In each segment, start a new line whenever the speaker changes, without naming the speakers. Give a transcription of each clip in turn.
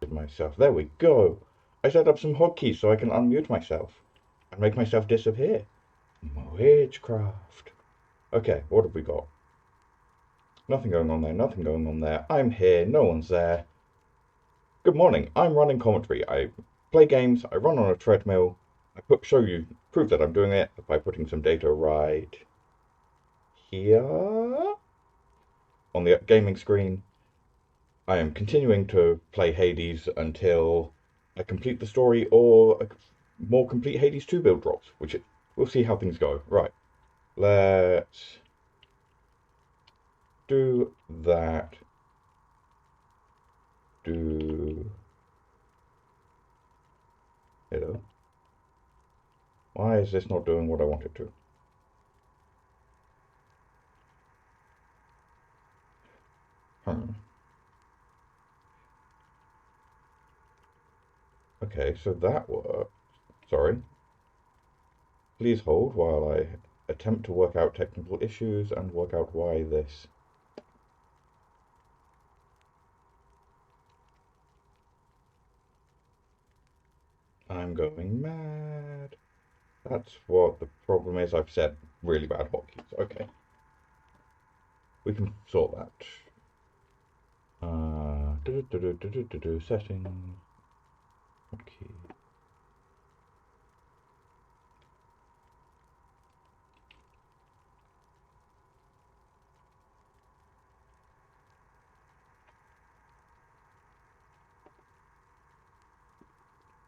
distracted myself. There we go. I set up some hotkeys so I can unmute myself and make myself disappear. Witchcraft. Okay, what have we got? Nothing going on there, nothing going on there. I'm here, no one's there. Good morning, I'm running commentary. I play games, I run on a treadmill. I prove that I'm doing it by putting some data right here on the gaming screen. I am continuing to play Hades until I complete the story or a more complete Hades 2 build drops, we'll see how things go. Right, let's do that. Hello. Why is this not doing what I want it to? Okay, so that worked. Sorry. Please hold while I attempt to work out technical issues and work out why this. I'm going mad. That's what the problem is. I've set really bad hotkeys. Okay. We can sort that. Settings. Hotkey.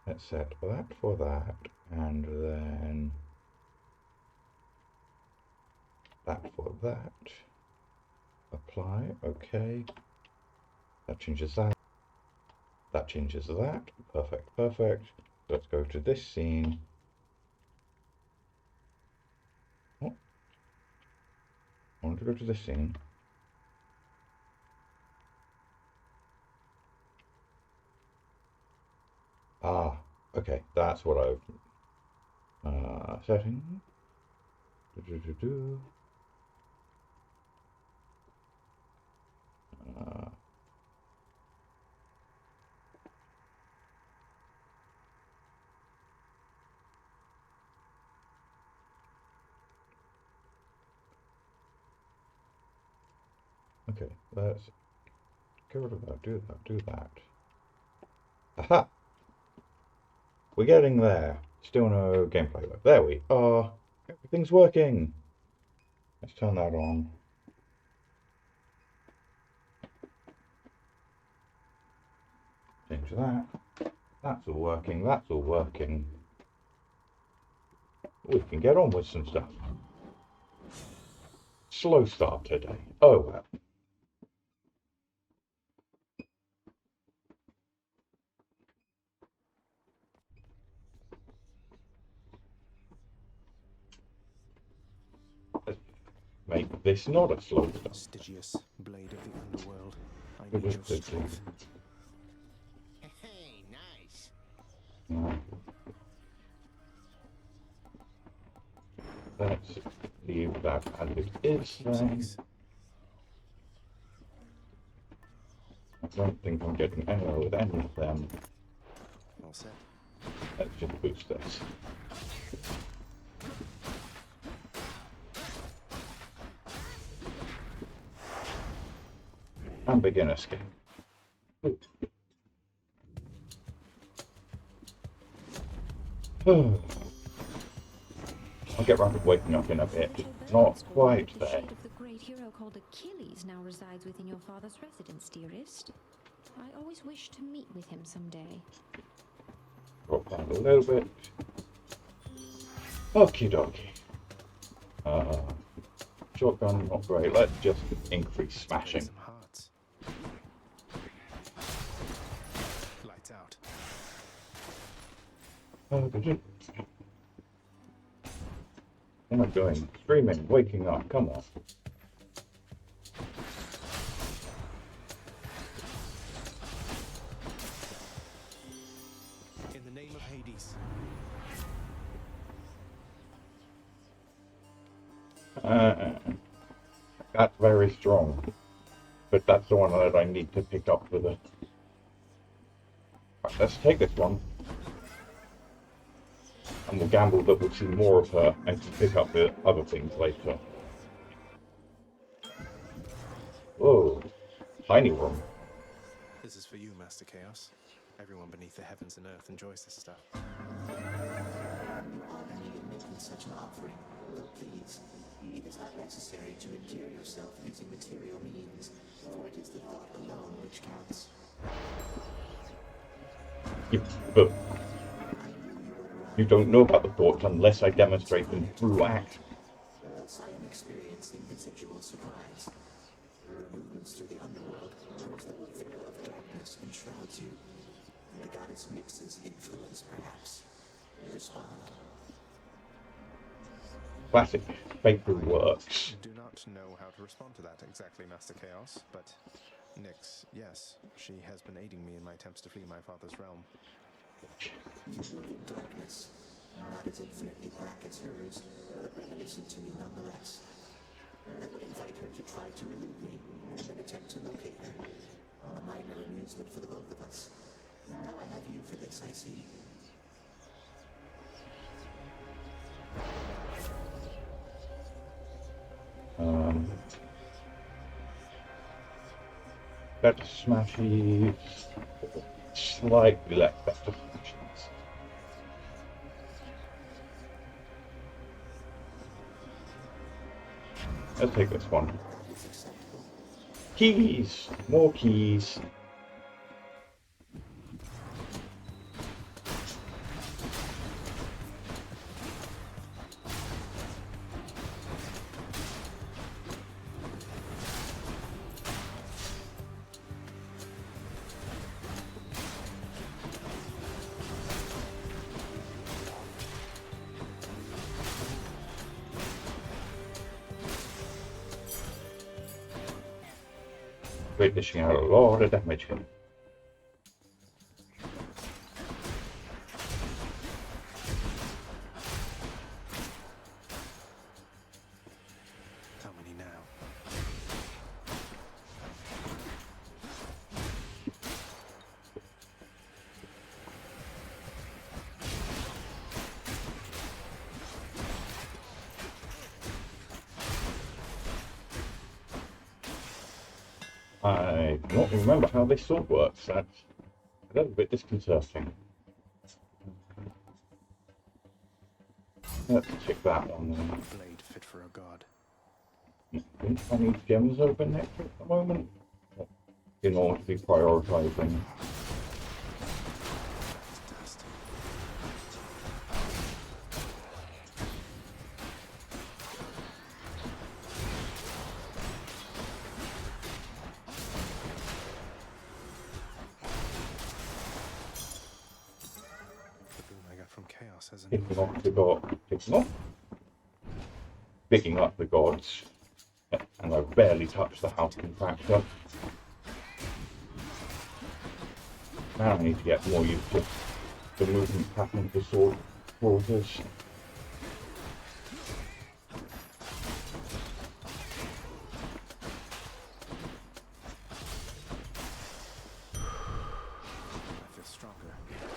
Let's set that for that, and then that for that. Apply, okay. That changes that. That changes that. Perfect, perfect. Let's go to this scene. Oh. I want to go to this scene. Ah, okay, that's what I've setting. Okay, let's get rid of that, do that, do that. Aha! We're getting there. Still no gameplay left. There we are. Everything's working. Let's turn that on. Change that. That's all working. That's all working. We can get on with some stuff. Slow start today. Oh well. Let's make this not a slow start.
Prestigious blade of the underworld. I need your strength.
Hey, nice.
Let's leave that as it is then. I don't think I'm getting anywhere with any of them.
All set.
Let's just boost this. And begin escape. I'll get round to waking up in a bit. Not quite there.
The of the great hero called Achilles now resides within your father's residence, dearest. I always wish to meet with him someday.
Drop down a little bit. Okie dokie. Shotgun, not great. Let's just increase smashing.
Some hearts. Lights out.
What am I doing? Screaming, waking up, come on.
In the name of Hades.
That's very strong. But that's the one that I need to pick up with a Right, let's take this one. And we'll gamble that we'll see more of her and can pick up the other things later. Whoa, tiny room.
This is for you, Master Chaos. Everyone beneath the heavens and earth enjoys this stuff.
You honor me in making such an offering. But please, it is not necessary to endear yourself using material means, for it is the thought alone which counts.
But you don't know about the thoughts unless I demonstrate them through action.
Thus, I am experiencing residual surprise. Movements through the underworld, towards the veil of darkness enshrouds you. The goddess mixes influence, perhaps. Respond.
Classic faithful works.
I do not know how to respond to that exactly, Master Chaos, but Nyx, yes, she has been aiding me in my attempts to flee my father's realm.
You move in darkness, not as infinitely black as hers, but reminiscent to me nonetheless. I would invite her to try to elude me, and then attempt to locate her. A minor amusement for the both of us. Now I have you for this, I see.
Better smashes, slightly less better smashes. Let's take this one. Keys! More keys. We're dishing out a lot of damage here.
How many now?
I don't remember how this sword works. That's a little bit disconcerting. Let's check that one then.
Blade fit for a god.
I think I need gems open next at the moment in order to be prioritising. Picking up the gods, and I barely touched the house contractor. Now I need to get more used to the movement pattern for sword quarters.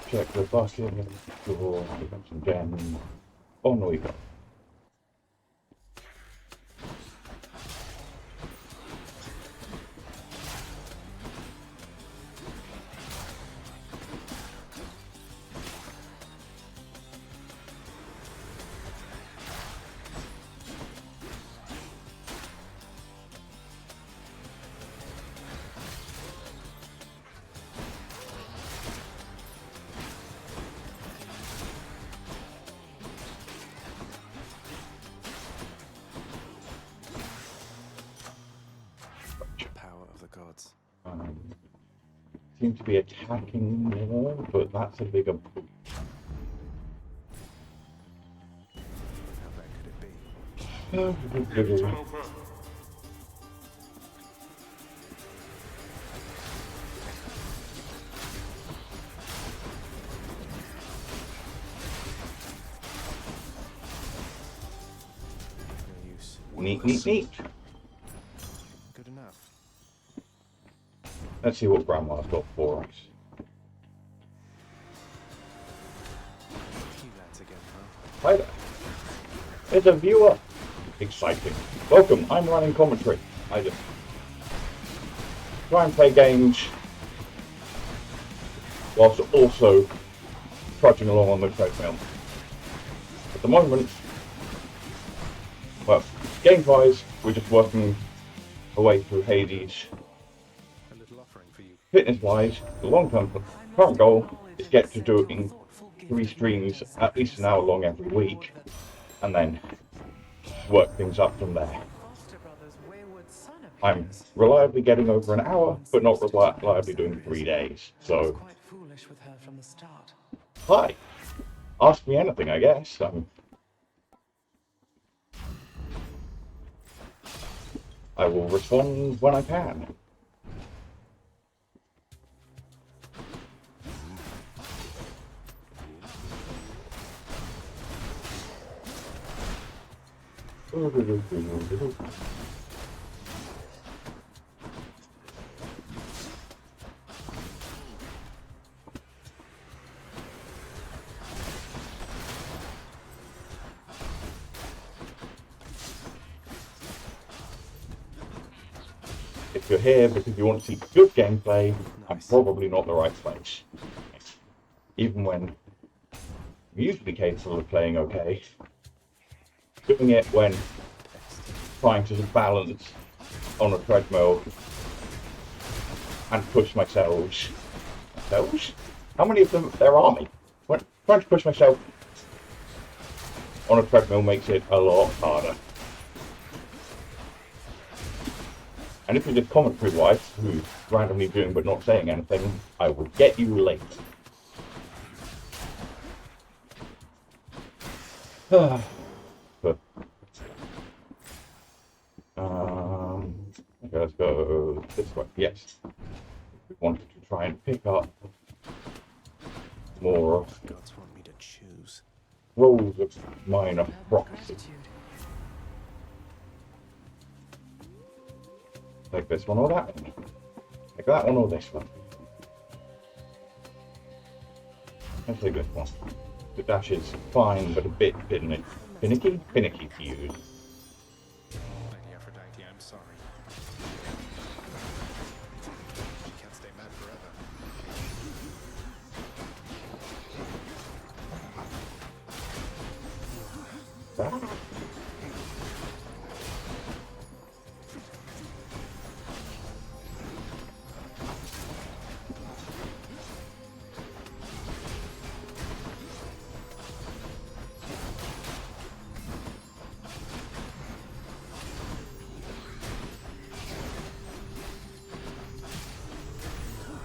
Check the bucket, sure, we got some gems. Oh no, we got. Seem to be attacking more, but that's a bigger boost.
How bad could it be?
Neat, neat, neat.
Good enough.
Let's see what Grandma's got for us. Hi there. It's a viewer. Exciting. Welcome, I'm running commentary. I just try and play games whilst also trudging along on the treadmill. At the moment, well, game-wise, we're just working our way through Hades.
A little offering for you.
Fitness-wise, the long-term current goal is get to doing 3 streams at least an hour long every week, and then work things up from there. I'm reliably getting over an hour, but not reliably doing 3 days, so... Hi! Ask me anything, I guess. I will respond when I can. If you're here because you want to see good gameplay, I'm probably not the right place. Even when I'm usually capable of playing okay, doing it when trying to balance on a treadmill and push myself. How many of them there are me? Trying to push myself on a treadmill makes it a lot harder. And if you're just commentary wife who's randomly doing but not saying anything, I will get you later. But, okay, let's go this way. Yes. We wanted to try and pick up more of
Gods want me to choose.
roles of minor prophecy. Take this one or that one. Take that one or this one. Let's take this one. The dash is fine, but a bit finicky to use.
Lady Aphrodite, I'm sorry. She can't stay mad forever.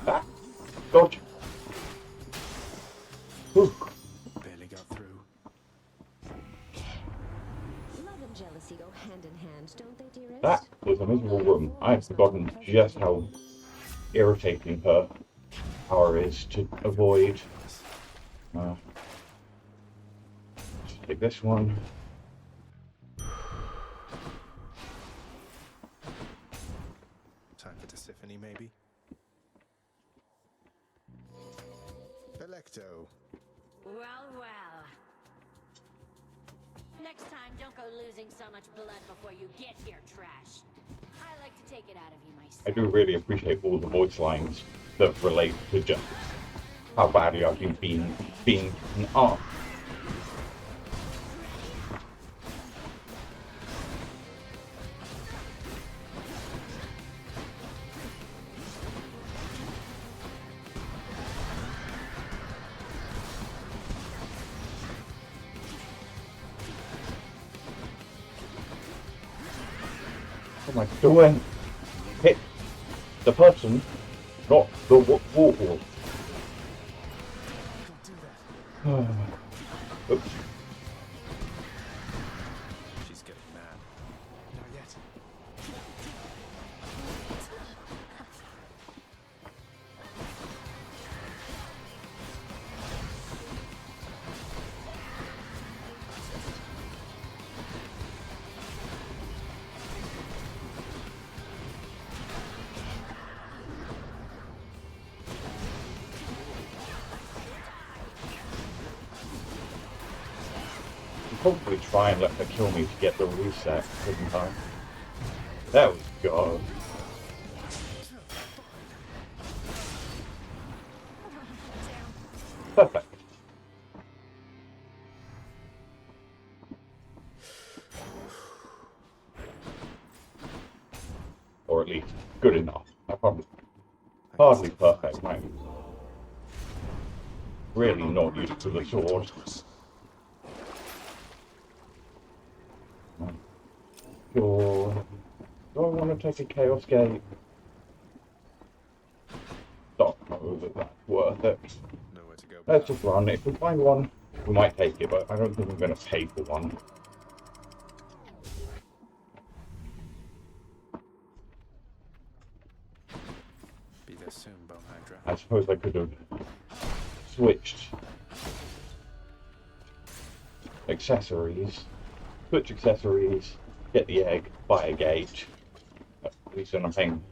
That. Dodge. Whew.
Barely got through.
Love and jealousy go hand in hand, don't they, dearest?
That was a miserable room. I've forgotten just how irritating her power is to avoid. Just take this one.
Time for Tisiphone, maybe? Electo.
Well. Next time, don't go losing so much blood before you get here, trash. I like to take it out of you myself.
I do really appreciate all the voice lines that relate to just how badly I've been being an art. What am I doing? Hit the person, not the wall. Oops.
She's getting mad. Not yet.
probably try and let her kill me to get the reset, couldn't I? There we go. Perfect. Or at least good enough. Hardly perfect, mate. Really not used to the sword. Sure. Do I want to take a Chaos Gate? Don't know that that's worth it.
Nowhere to go.
Let's just run. If we find one, we might take it, but I don't think we're going to pay for one.
Be there soon, Bone Hydra.
I suppose I could have switched accessories, switch accessories, get the egg, buy a gauge. At least then I'm paying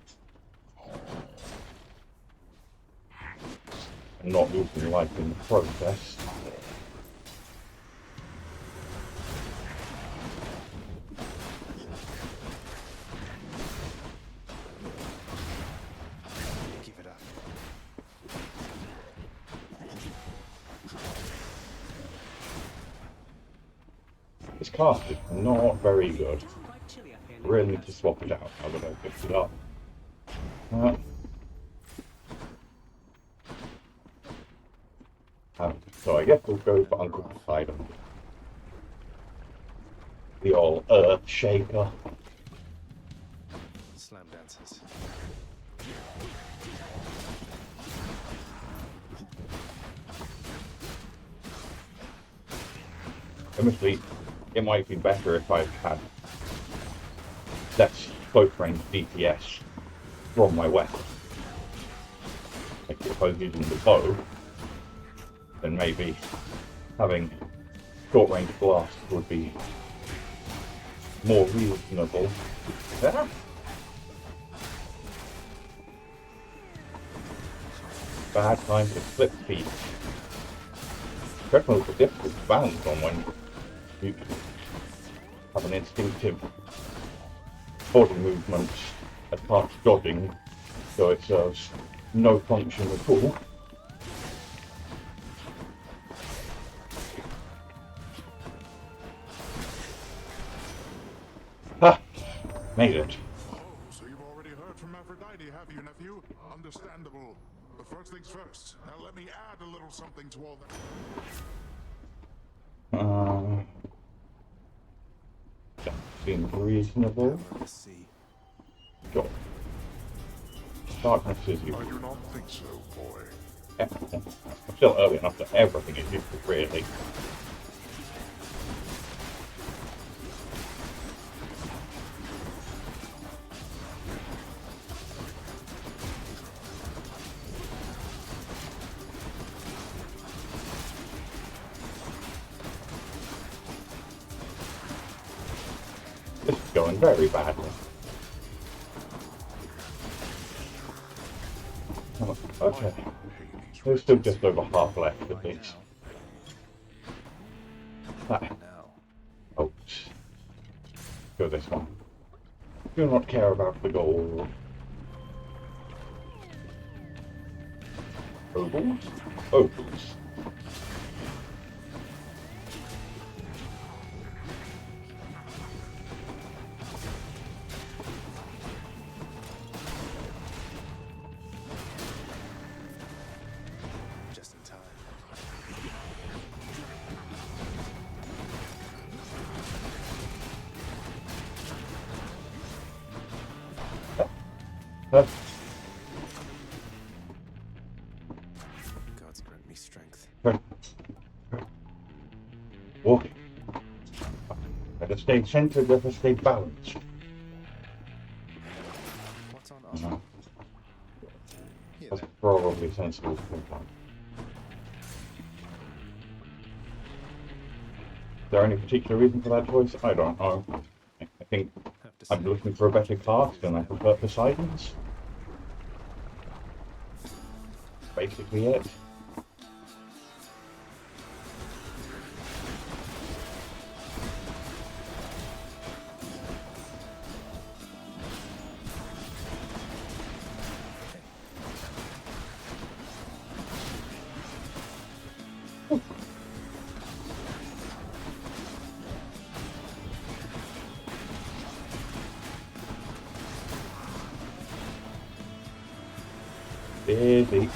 and not losing life in the process.
Give it up.
This cast is not very good. Really need to swap it out. I would have picked it up. So I guess we'll go for Uncle Poseidon. The old Earth Shaker.
Slam dancers.
Honestly, it might be better if I had less close range DPS from my weapon. Like if I was using the bow, then maybe having short range blast would be more reasonable. Better? Bad time to flip feet. Treadmills are difficult to balance on when you have an instinctive body movement as part of dodging, so it serves no function at all. Ha! Made it.
Oh, so you've already heard from Aphrodite, have you, nephew? Understandable. But first things first. Now let me add a little something to all that.
That seems reasonable.
Let's see.
Sure. Darkness is
I
useful.
do not think so, boy.
I'm still early enough that everything is useful, really. This is going very badly. Oh, okay. There's still just over half left of this. Ah,
Now.
oops. Go this one. Do not care about the gold. Opals? Opals.
Just in time.
Huh?
Gods grant me strength.
Walking. Better stay centered, better stay balanced.
What's on offer? Here
That's
then.
probably sensible to think on. Is there any particular reason for that choice? I don't know. I think
Have to
I'm
say,
looking for a better cast and I prefer Poseidon's. Basically it. Busy.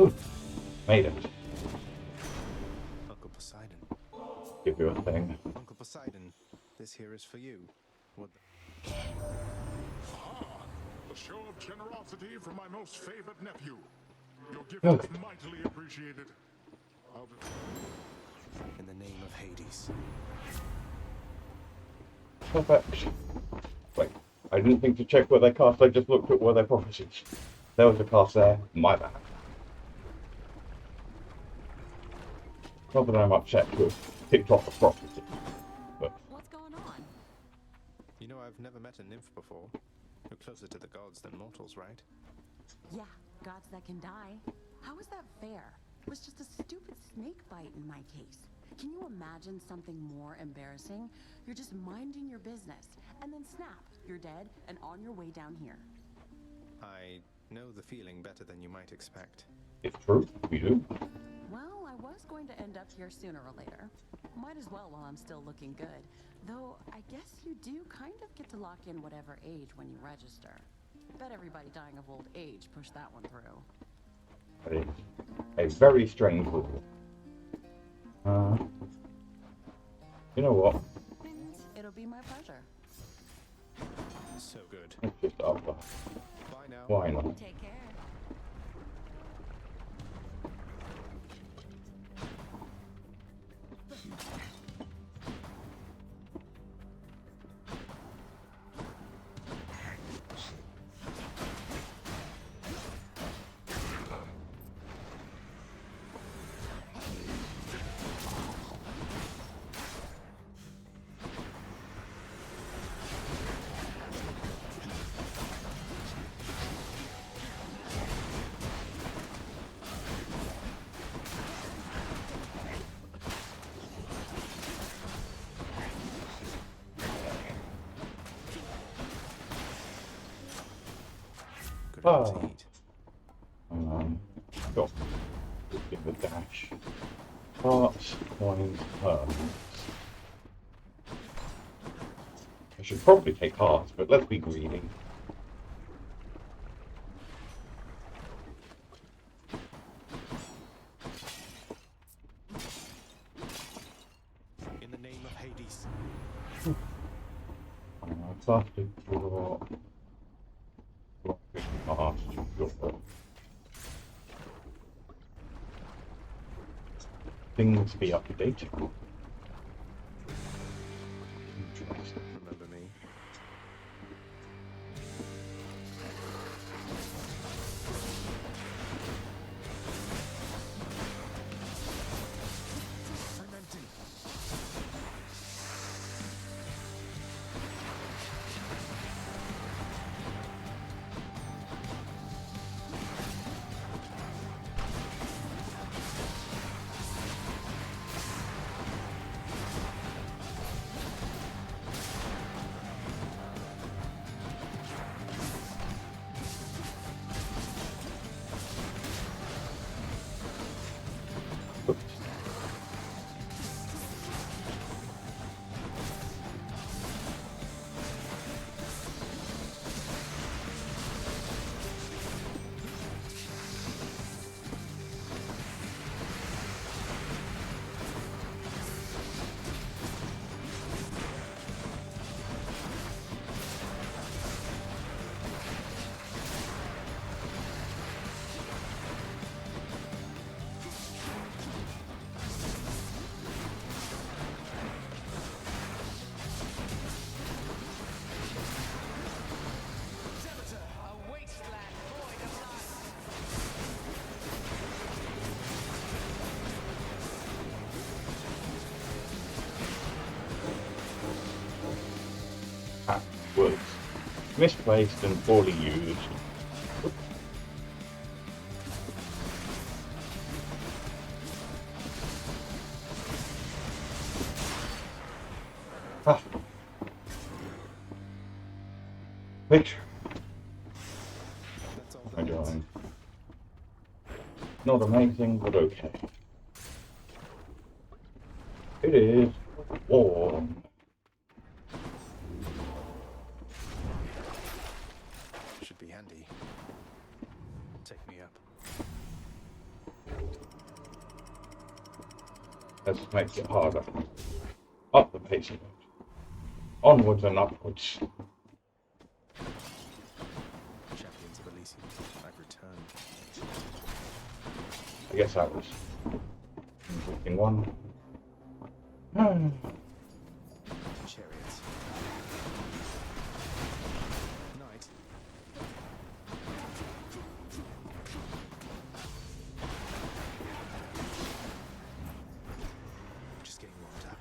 Ooh, made it.
Uncle Poseidon.
Give you a thing.
Uncle Poseidon, this here is for you. What the...
Aha! A show of generosity from my most favored nephew. Your gift
Okay.
is mightily appreciated.
In the name of Hades.
Perfect. Wait, I didn't think to check where they cast, I just looked at where their prophecies. There was a cast there, my bad. Not that I'm upset to have picked off a prophecy, but
What's going on?
You know, I've never met a nymph before. You're closer to the gods than mortals, right?
Yeah, gods that can die. How is that fair? It was just a stupid snake bite in my case. Can you imagine something more embarrassing? You're just minding your business, and then snap, you're dead and on your way down here.
I know the feeling better than you might expect.
it's true, we do.
Well, I was going to end up here sooner or later. Might as well while I'm still looking good. Though, I guess you do kind of get to lock in whatever age when you register. Bet everybody dying of old age pushed that one through.
That is a very strange rule. You know what?
It'll be my pleasure.
So good.
It's just up.
Bye now.
Why not?
Take care.
Good
Oh.
indeed.
Got to give a dash. Hearts, coins, pearls. I should probably take hearts, but let's be greedy.
In the name of Hades.
I'd have to draw hearts to draw. Things be updated. Interesting.
Remember me? I'm empty.
That was misplaced and poorly used. Ah. Picture.
That's all
Am I
that is.
doing? Not amazing, but okay. It is warm.
Should be handy. Take me up.
This makes it harder. Up the pace of it. Onwards and upwards.
Champions of Elysium, I've returned.
I guess that was in one.
Chariots. Knight. Just getting warmed up.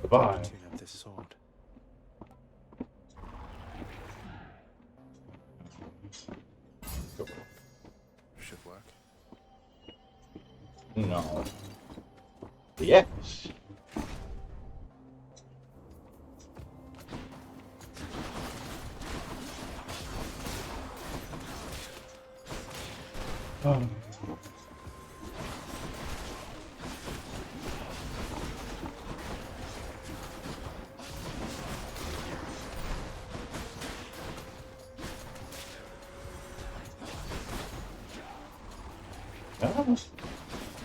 Goodbye.
Tune up this sword. Should work.
No. Yes. Oh.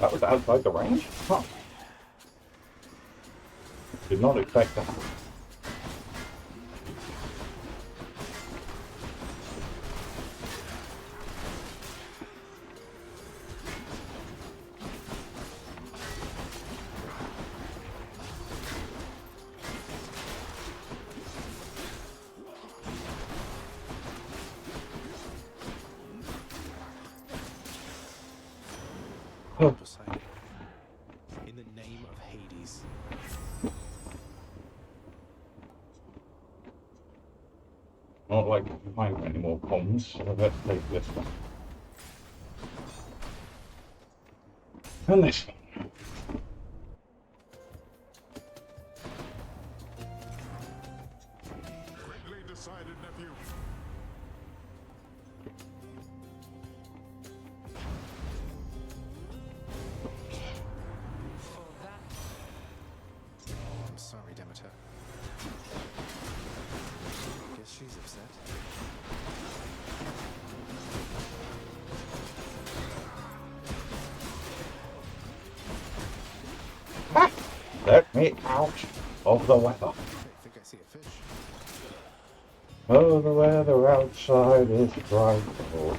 That was outside the range? Huh. Did not expect that. Huh.
Poseidon. In the name of Hades.
Not like to find any more bombs, so let's take this one. And this one.
Quickly decided, nephew.
I'm sorry, Demeter. Guess she's upset.
Let me out of the weather.
I think I see a fish.
Oh, the weather outside is frightful.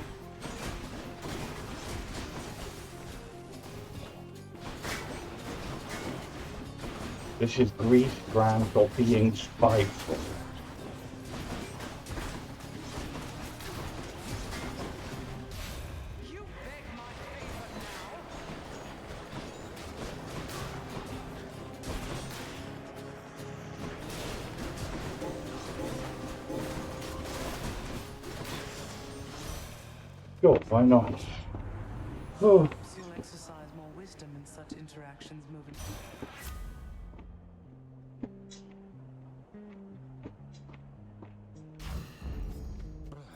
This is Greece grand for being spiteful.
You beg my favor now?
Sure, why not? Oh,
Perhaps you'll exercise more wisdom in such interactions moving forward.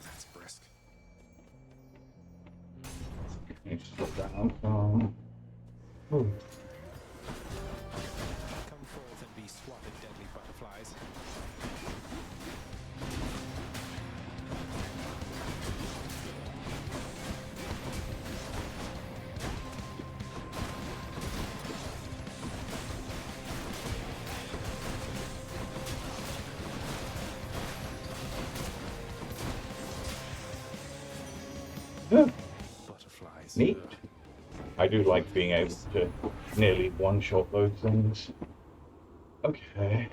That's brisk.
need to slow down. Oh.
Come forth and be swatted, deadly butterflies.
Yeah,
Butterflies.
neat. I do like being able to nearly one-shot those things. Okay.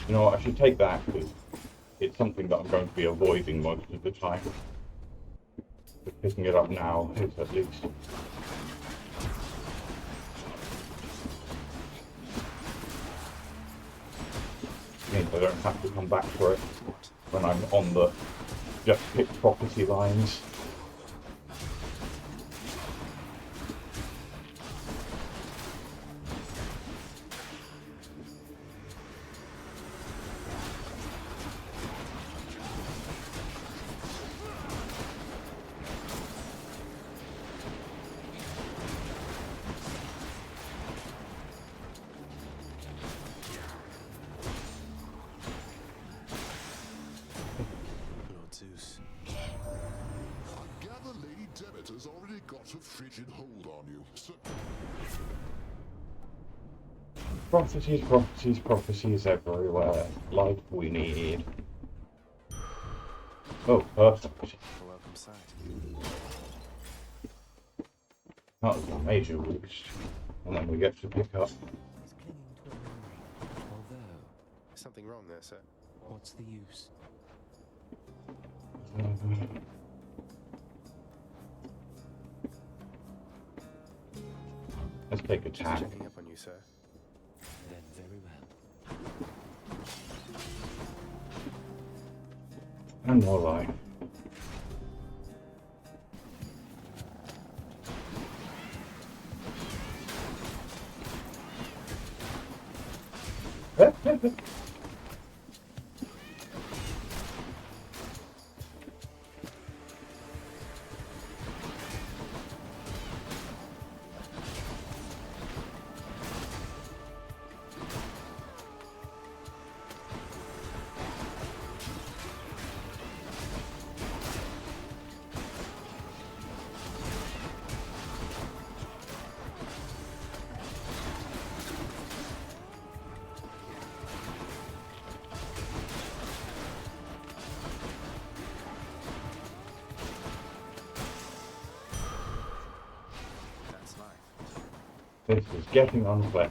You know what, I should take that because it's something that I'm going to be avoiding most of the time. picking it up now is at least. Means I don't have to come back for it when I'm on the just pick property lines.
Lord Zeus.
I gather Lady Demeter's already got a frigid hold on you. So
Prophecies, prophecies, prophecies everywhere, like we need. Oh, perfect.
A welcome sight.
That was a major boost. And then we get to pick up.
He's clinging to a memory. Although,
Something wrong there, sir.
what's the use?
Let's take a
Just
tack.
checking up on you, sir.
Then very well.
And more life.
That's life.
This is getting unfair.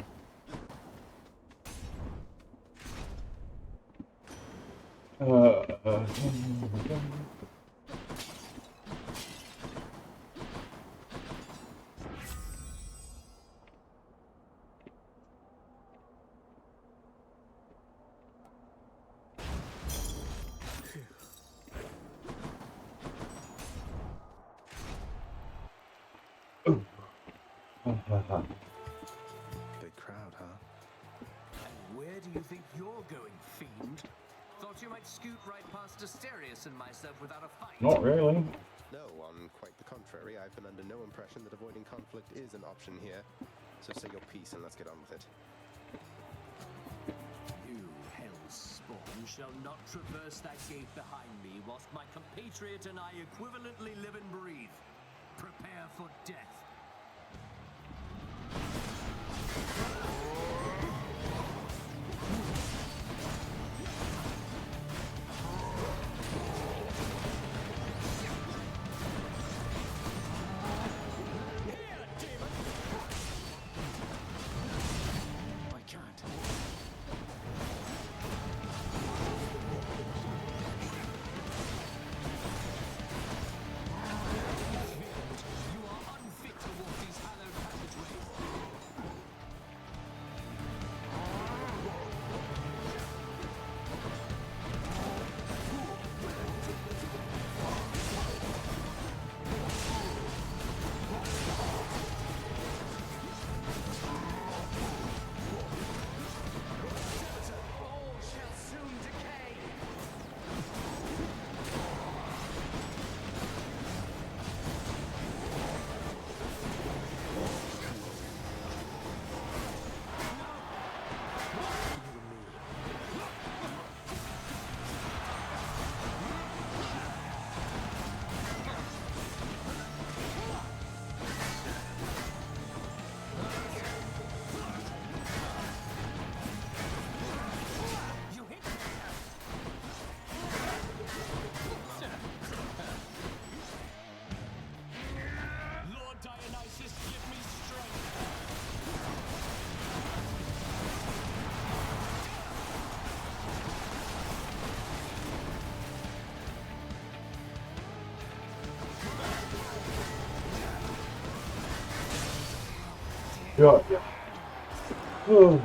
Big crowd, huh?
And where do you think you're going, fiend? Thought you might scoot right past Asterius and myself without a fight.
Not really.
No, on quite the contrary. I've been under no impression that avoiding conflict is an option here. So say your piece and let's get on with it.
You hell's spawn shall not traverse that gate behind me whilst my compatriot and I equivalently live and breathe. Prepare for death.
I can't.
You are unfit
Yeah, yeah. Oh,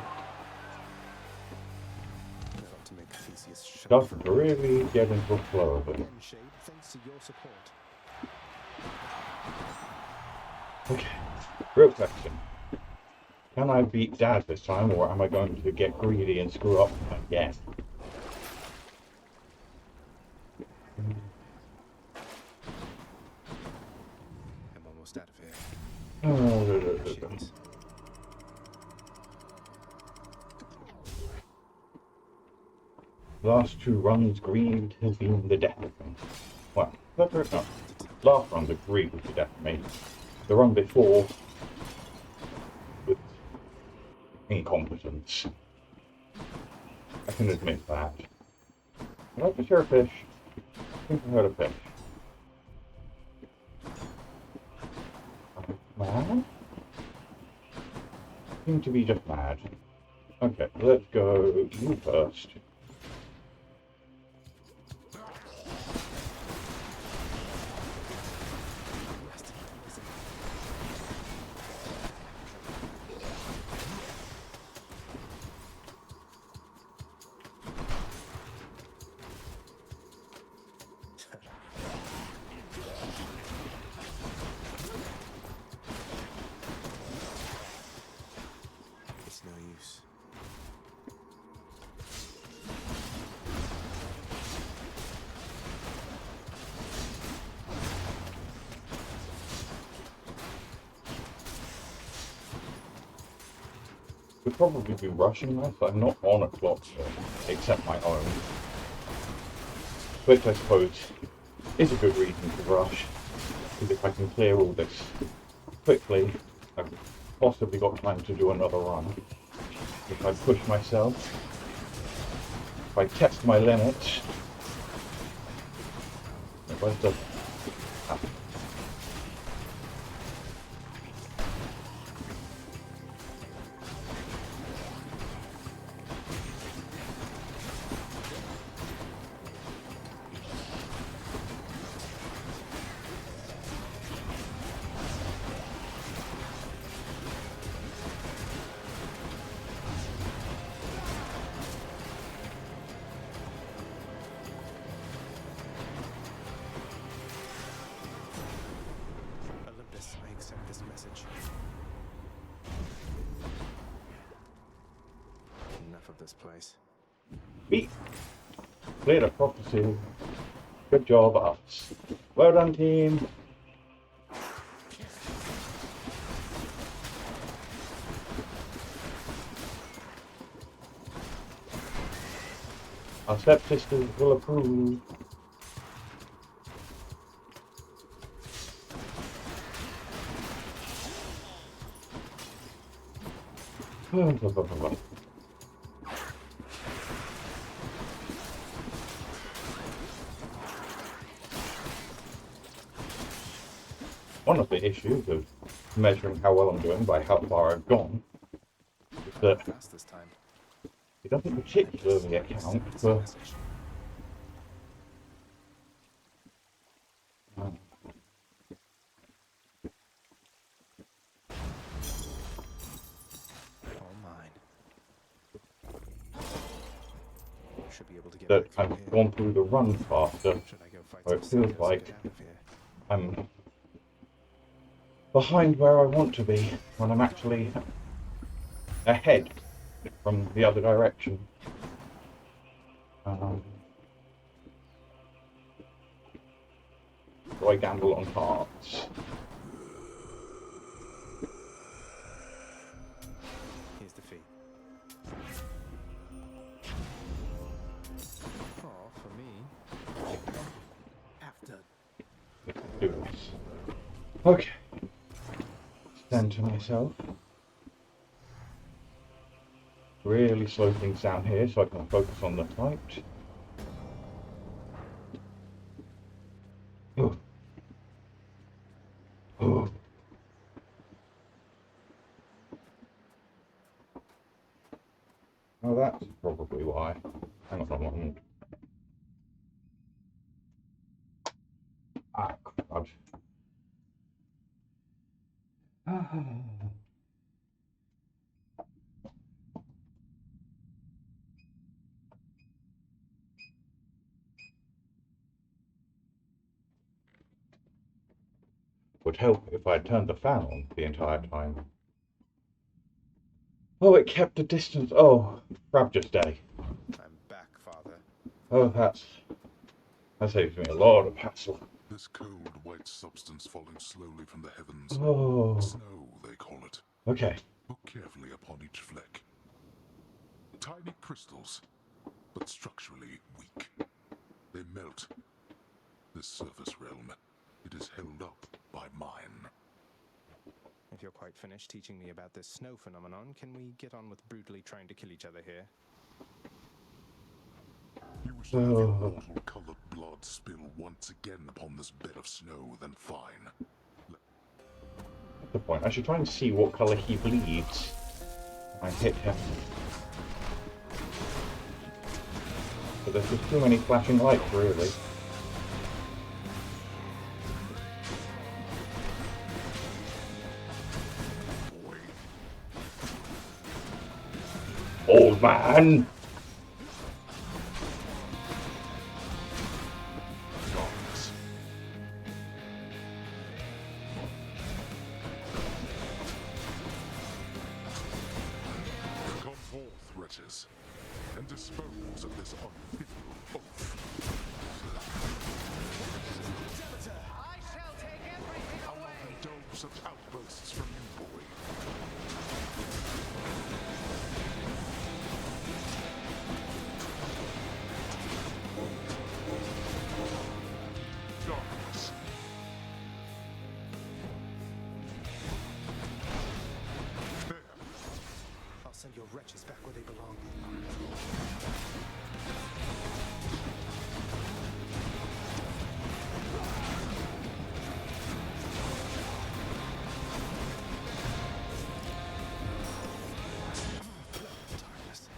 Not to make Theseus shut
got
from
to really get into a flow of it.
again, Shade, thanks to your support.
Okay, real question. Can I beat Dad this time, or am I going to get greedy and screw up again?
I'm almost out of here.
Oh,
Shit.
last two runs, greed has been the death of me. Well, no. Last run's a greed was the death of me. The run before was incompetence. I can admit that. I like to share a fish. I think I heard a fish. Mad? Seem to be just mad. Okay, let's go you first.
It's no use.
Could probably be rushing this. I'm not on a clock except my own. Which I suppose is a good reason to rush. Because if I can clear all this quickly, I've possibly got time to do another run. If I push myself, if I test my limits, if I just
Olympus, I accept this message. Enough of this place.
beat. Cleared a prophecy. Good job, us. Well done, team. Our stepsisters will approve. One of the issues of measuring how well I'm doing by how far I've gone is that
Fast this time.
it doesn't particularly account for
All mine. Should be able to get
that
back through
I've
here.
gone through the run faster,
Should I go fight
or it
some
feels
suckers
like
and get out of here?
I'm behind where I want to be when I'm actually ahead from the other direction. So I gamble on hearts.
Here's the fee. Oh, for me.
After
Let's do this. Okay. Stand to myself. Really slow things down here so I can focus on the fight. Oh. Oh. Oh, that's probably why. Hang on a moment. Ah, crud. Would help if I had turned the fan on the entire time. Oh, it kept the distance. Oh, Rapture's day.
I'm back, Father.
Oh, that saves me a lot of hassle.
This cold, white substance falling slowly from the heavens.
Oh.
Snow, they call it.
Okay.
Look carefully upon each fleck. Tiny crystals, but structurally weak. They melt. This surface realm, it is held up by mine.
If you're quite finished teaching me about this snow phenomenon, can we get on with brutally trying to kill each other here?
You wish to have your mortal colored blood spill once again upon this bed of snow, then fine.
That's the point. I should try and see what colour he bleeds. I hit him. But there's just too many flashing lights, really. Old man!
Come forth, wretches, and dispose of this unpitiful oaf.
I shall take everything
How long indulge such outbursts from you, boy? Darkness. There.
I'll send your wretches back where they belong. Darkness.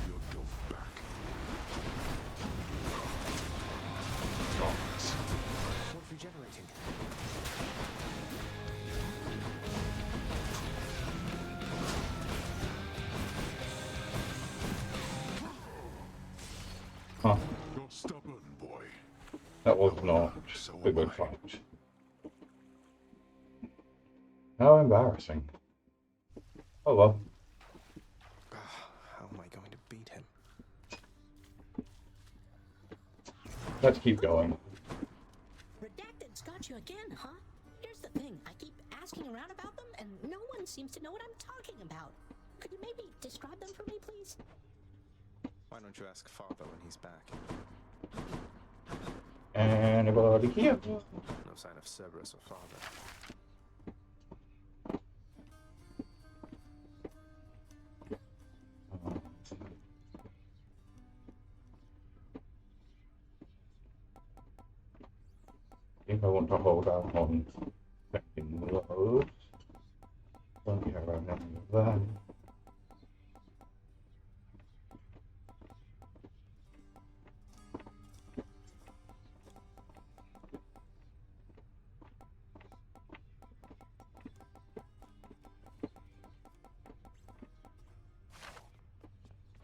You'll go back. Darkness.
What if regenerating?
Huh.
You're stubborn, boy.
That was not
So
a
am
good
I.
fight. How embarrassing. Oh well.
How am I going to beat him?
Let's keep going.
Redacted's got you again, huh? Here's the thing, I keep asking around about them, and no one seems to know what I'm talking about. Could you maybe describe them for me, please?
Why don't you ask Father when he's back?
Anybody here?
No sign of Zagreus or Father.
If I want to hold out on checking loads. Don't care about any of that.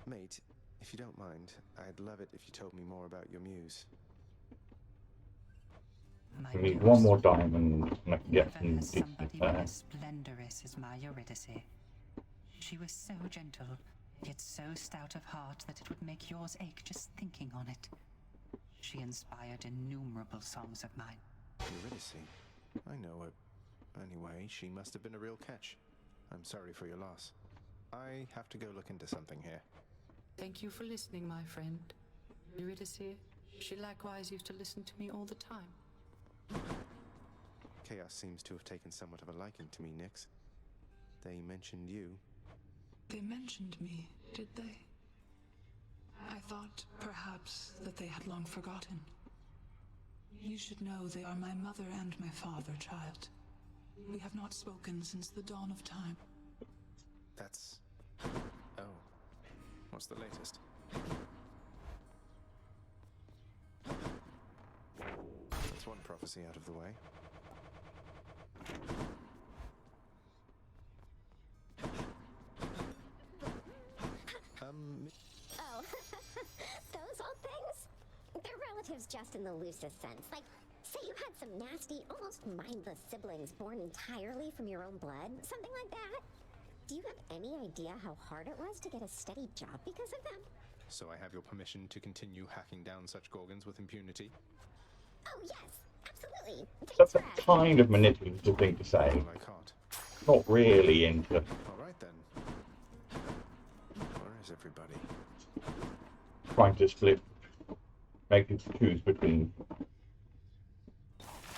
Mate, if you don't mind, I'd love it if you told me more about your muse.
My
We need
muse
one more diamond and I can get
never
some
has
decent
somebody
there.
been as splendorous as my Eurydice. She was so gentle, yet so stout of heart that it would make yours ache just thinking on it. She inspired innumerable songs of mine.
Eurydice? I know her. Anyway, she must have been a real catch. I'm sorry for your loss. I have to go look into something here.
Thank you for listening, my friend. Eurydice, she likewise used to listen to me all the time.
Chaos seems to have taken somewhat of a liking to me, Nyx. They mentioned you.
They mentioned me, did they? I thought, perhaps, that they had long forgotten. You should know they are my mother and my father, child. We have not spoken since the dawn of time.
That's... Oh. What's the latest? That's one prophecy out of the way.
Oh, those old things? They're relatives just in the loosest sense. Like
Say you had some nasty, almost mindless siblings born entirely from your own blood? Something like that? Do you have any idea how hard it was to get a steady job because of them?
So I have your permission to continue hacking down such gorgons with impunity?
Oh, yes. Absolutely.
That's a kind of manipulative thing to say.
Well, I can't.
Not really into...
Alright then. Where is everybody?
trying to split, make you choose between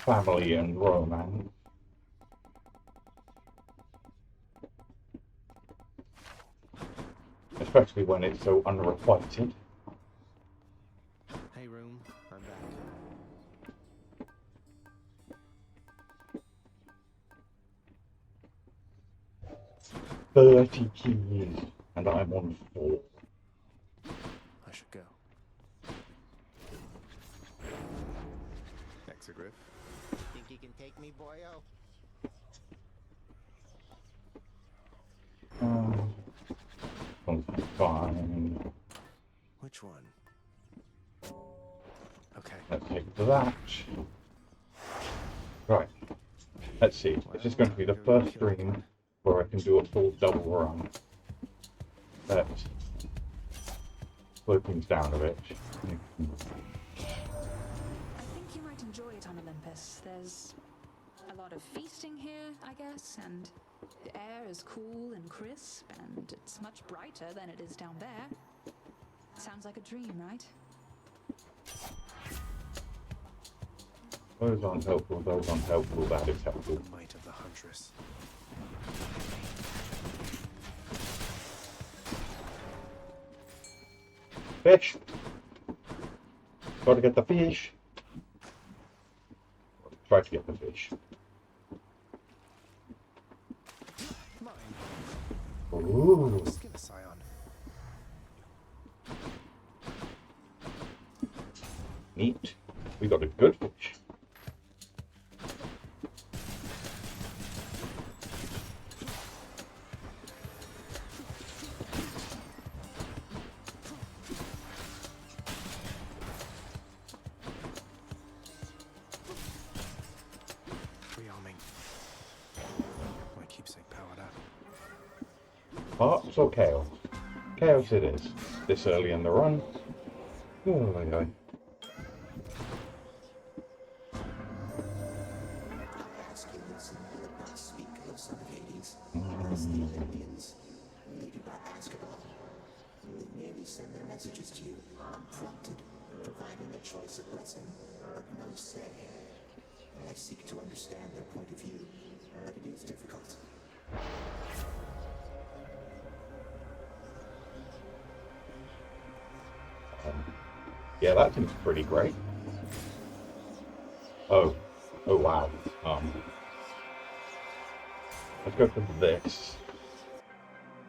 family and romance. Especially when it's so unrequited.
Hey room, I'm back.
30 keys, and I'm on 4.
I should go. Zagreus.
Think you can take me, boyo?
Fine.
Which one? Okay.
Let's take that. Right. Let's see. This is going to be the first stream where I can do a full double run. Let's slow things down a bit.
I think you might enjoy it on Olympus. There's a lot of feasting here, I guess, and the air is cool and crisp, and it's much brighter than it is down there. Sounds like a dream, right?
Those aren't helpful, those aren't helpful, that is helpful.
The might of the huntress.
Fish! Gotta get the fish! Try to get the fish. Ooh.
Skin a scion.
Neat. We got a good fish.
Rearming. My keepsake powered up.
Hearts or chaos? Chaos it is. This early in the run. Oh, aye, aye.
Ask you this, and you would not speak of son of Hades, as the Olympians. We do not ask at all. We merely send their messages to you, unprompted, providing a choice of blessing, but no say. I seek to understand their point of view, but it is difficult.
Yeah, that seems pretty great. Oh wow. Let's go for this.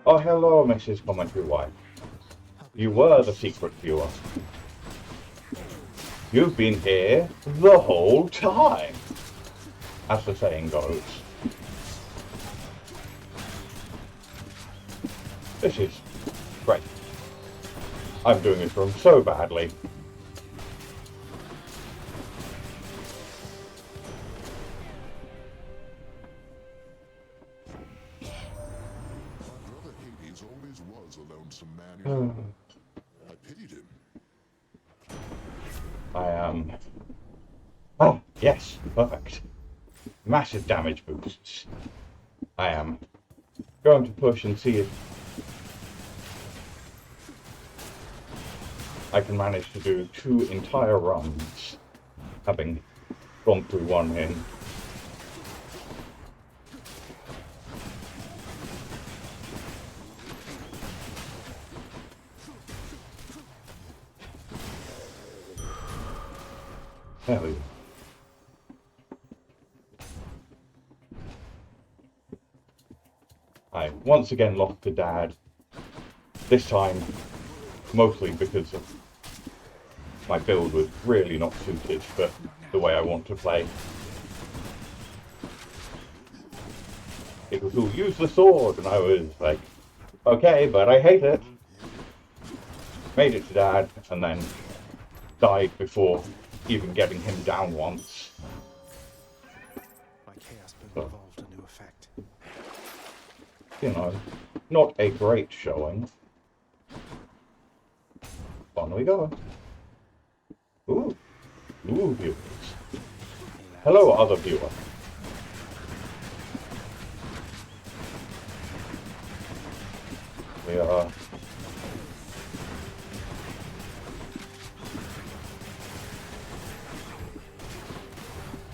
Oh, hello, Mrs. Commentary Wife. You were the secret viewer. You've been here the whole time, as the saying goes. This is great. I'm doing this wrong so badly.
My brother Hades always was a lonesome man, you know. I pitied him.
I am... Oh, yes, perfect. Massive damage boosts. I am going to push and see if I can manage to do 2 entire runs, having gone through one in. There we go. I once again lost to Dad. This time, mostly because of my build was really not suited for the way I want to play. It was all use the sword, and I was like, okay, but I hate it. Made it to Dad, and then died before even getting him down once. you know, not a great showing. On we go. Ooh. Ooh, viewers. Hello, other viewer. We are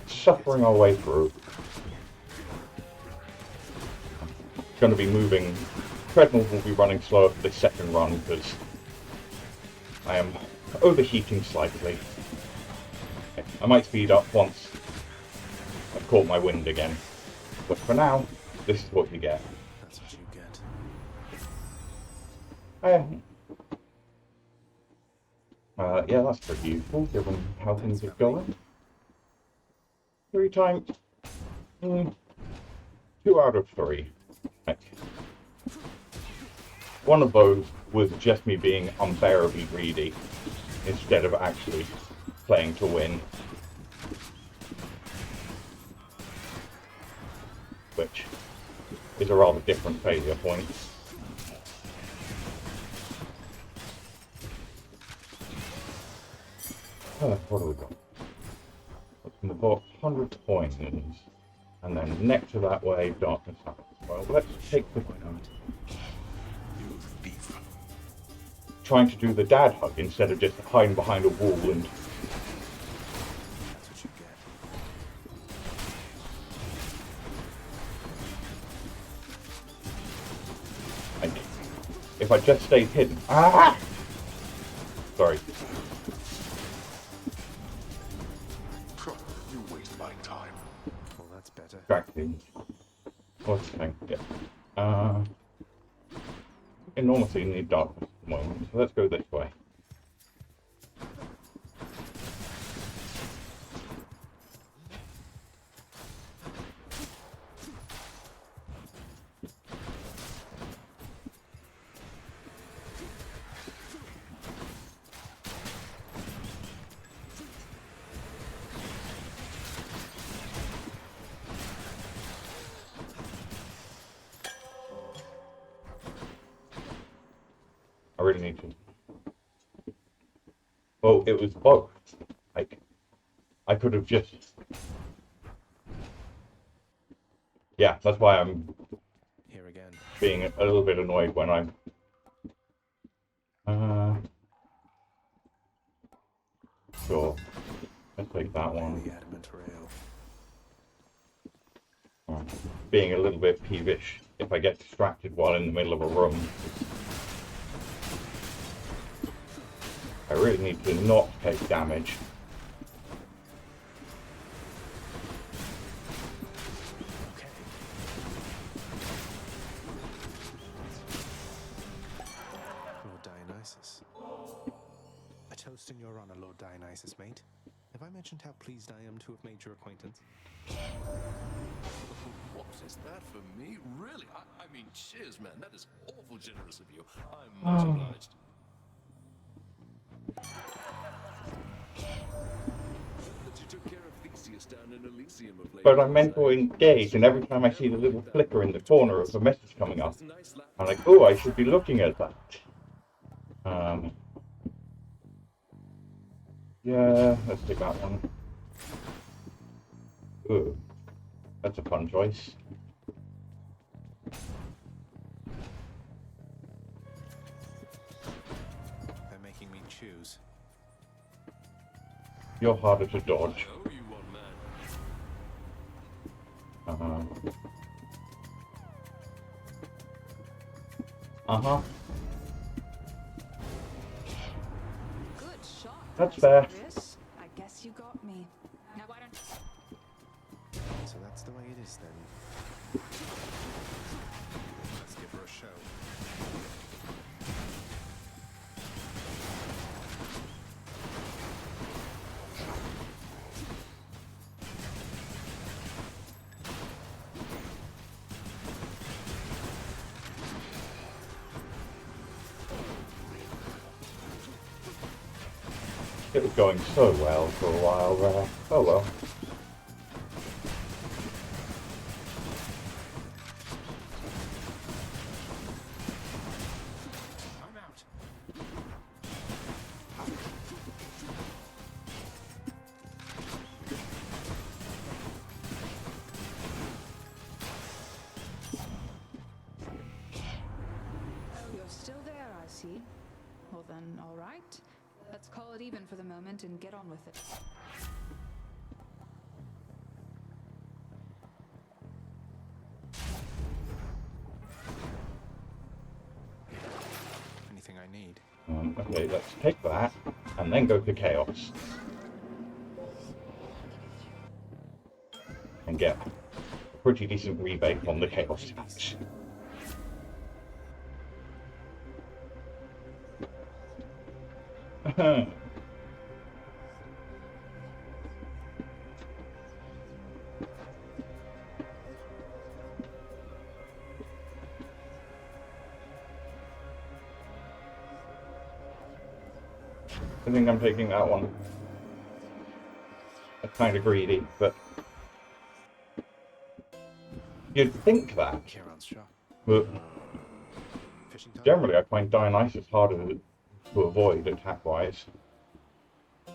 suffering our way through. It's going to be moving. Treadmill will be running slower for this second run because I am overheating slightly. I might speed up once I've caught my wind again. But for now, this is what you get.
That's what you get.
Yeah, that's pretty useful given how things are going. 3 times. 2 out of 3. Right. One of those was just me being unbearably greedy instead of actually playing to win. Which is a rather different failure point. What do we got? We've got 100 coins. And then next to that way, darkness happens. Well, let's take the... trying to do the dad hug instead of just hiding behind a wall and...
That's what you get.
And if I just stayed hidden... Ah! Sorry.
You waste my time.
Well, that's better.
Distracting. What's the thing? Yeah. Enormously need darkness at the moment, so let's go this way. I really need to. Oh, it was both. Like, I could have just. Yeah, that's why I'm
here again.
Being a little bit annoyed when I'm. Sure. Let's take that one.
The adamant rail.
Being a little bit peevish if I get distracted while in the middle of a room. I really need to not take damage.
Okay. Lord Dionysus. A toast in your honor, Lord Dionysus, mate. Have I mentioned how pleased I am to have made your acquaintance?
What is that for me? Really? I mean, cheers, man. That is awful generous of you. I'm much obliged. That you took care of Theseus down in Elysium of late.
But I'm meant to engage, and every time I see the little flicker in the corner of the message coming up, I'm like, oh, I should be looking at that. Yeah, let's take that one. Ooh, that's a fun choice.
They're making me choose.
You're harder to dodge.
I owe you one, man.
Good shot.
That's fair.
Zagreus. I guess you got me.
Now why don't
So that's the way it is then. Let's give her a show.
It was going so well for a while there. Oh well.
see. Well then, all right. Let's call it even for the moment and get on with it.
Anything I need.
Okay, let's take that and then go to Chaos. And get a pretty decent rebate on the Chaos tax. I think I'm taking that one. That's kind of greedy, but you'd think that. But generally, I find Dionysus harder to avoid attack-wise.
I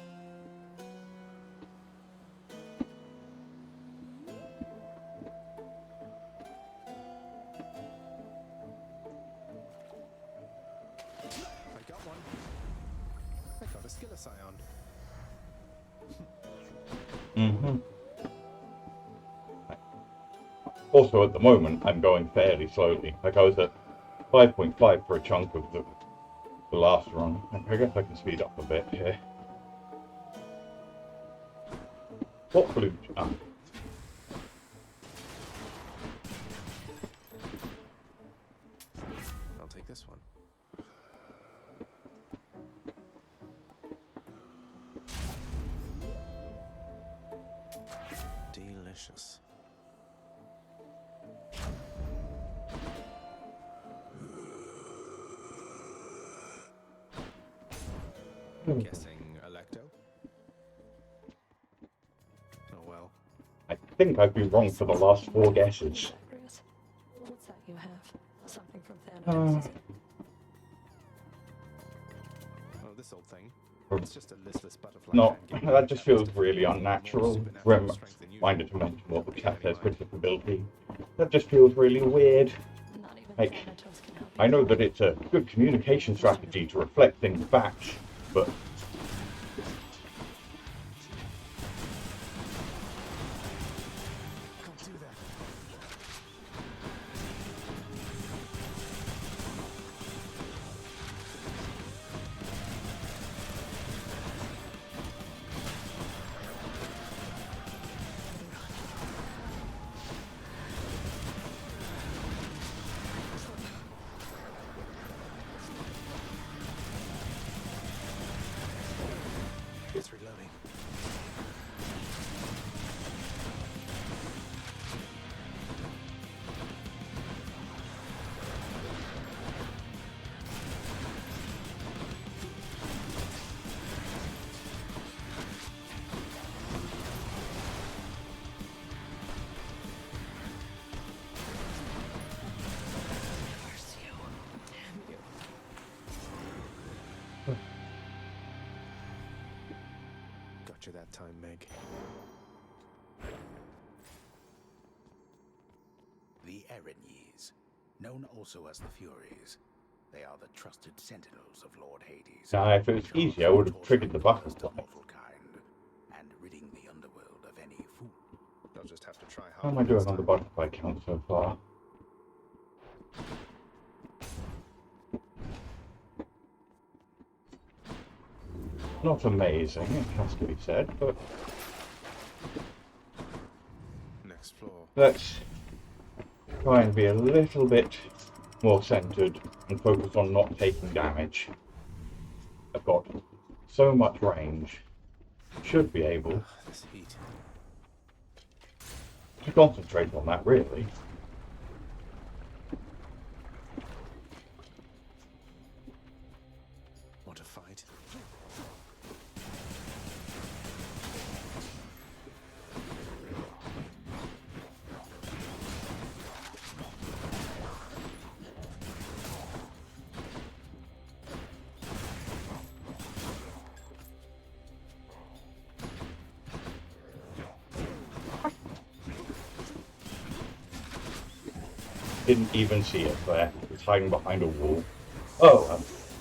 got one. I got a Skilla Scion.
Also, at the moment, I'm going fairly slowly. Like, I was at 5.5 for a chunk of the last run. I guess I can speed up a bit here. What blue? Ah.
I'll take this one. Delicious. Guessing Electo? Oh well.
I think I've been wrong for the last 4 guesses.
Zagreus, what's that you have? Something from Thanatos, is it?
Oh, this old thing. It's just a listless butterfly.
No, that just feels really unnatural. Reminder to mention what the chat says, critical ability. That just feels really weird. Like, I know that it's a good communication strategy to reflect things back, but
It's reloading.
Curse you. Damn you.
Got you that time, Meg.
The Erinyes, known also as the Furies. They are the trusted sentinels of Lord Hades.
now, if it was easy, I would have triggered the butterfly.
And ridding the underworld of any fool.
I'll just have to try
How
hard.
am I doing on the butterfly count so far? Not amazing, it has to be said, but
Next floor.
let's try and be a little bit more centered and focus on not taking damage. I've got so much range. Should be able
This heat.
to concentrate on that, really.
What a fight.
Didn't even see it there. It's hiding behind a wall. Oh,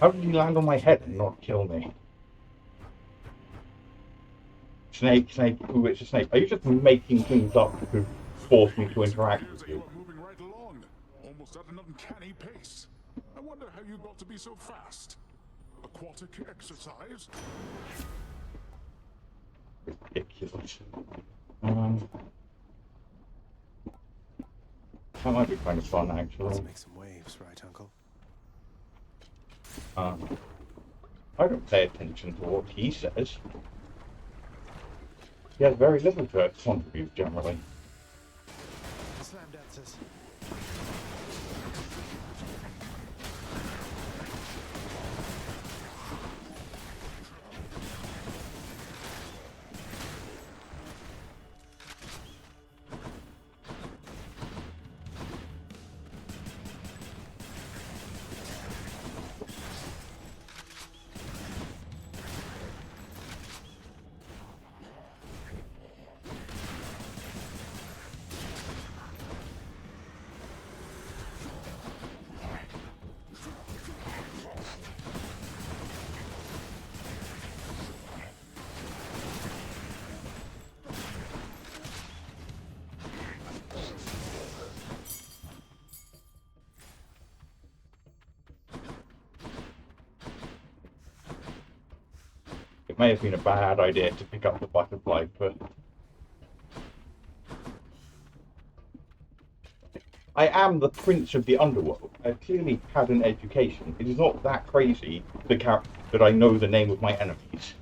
How did he land on my head and not kill me? Snake, snake, ooh, it's a snake. Are you just making things up to force me to interact with you?
Moving right along, almost at an uncanny pace. I wonder how you got to be so fast. Aquatic exercise?
Ridiculous. That might be kind of fun, actually.
Let's make some waves, right, Uncle?
I don't pay attention to what he says. He has very little to contribute, generally.
Slam dancers.
It may have been a bad idea to pick up the butterfly, but I am the prince of the underworld. I've clearly had an education. It is not that crazy that I know the name of my enemies.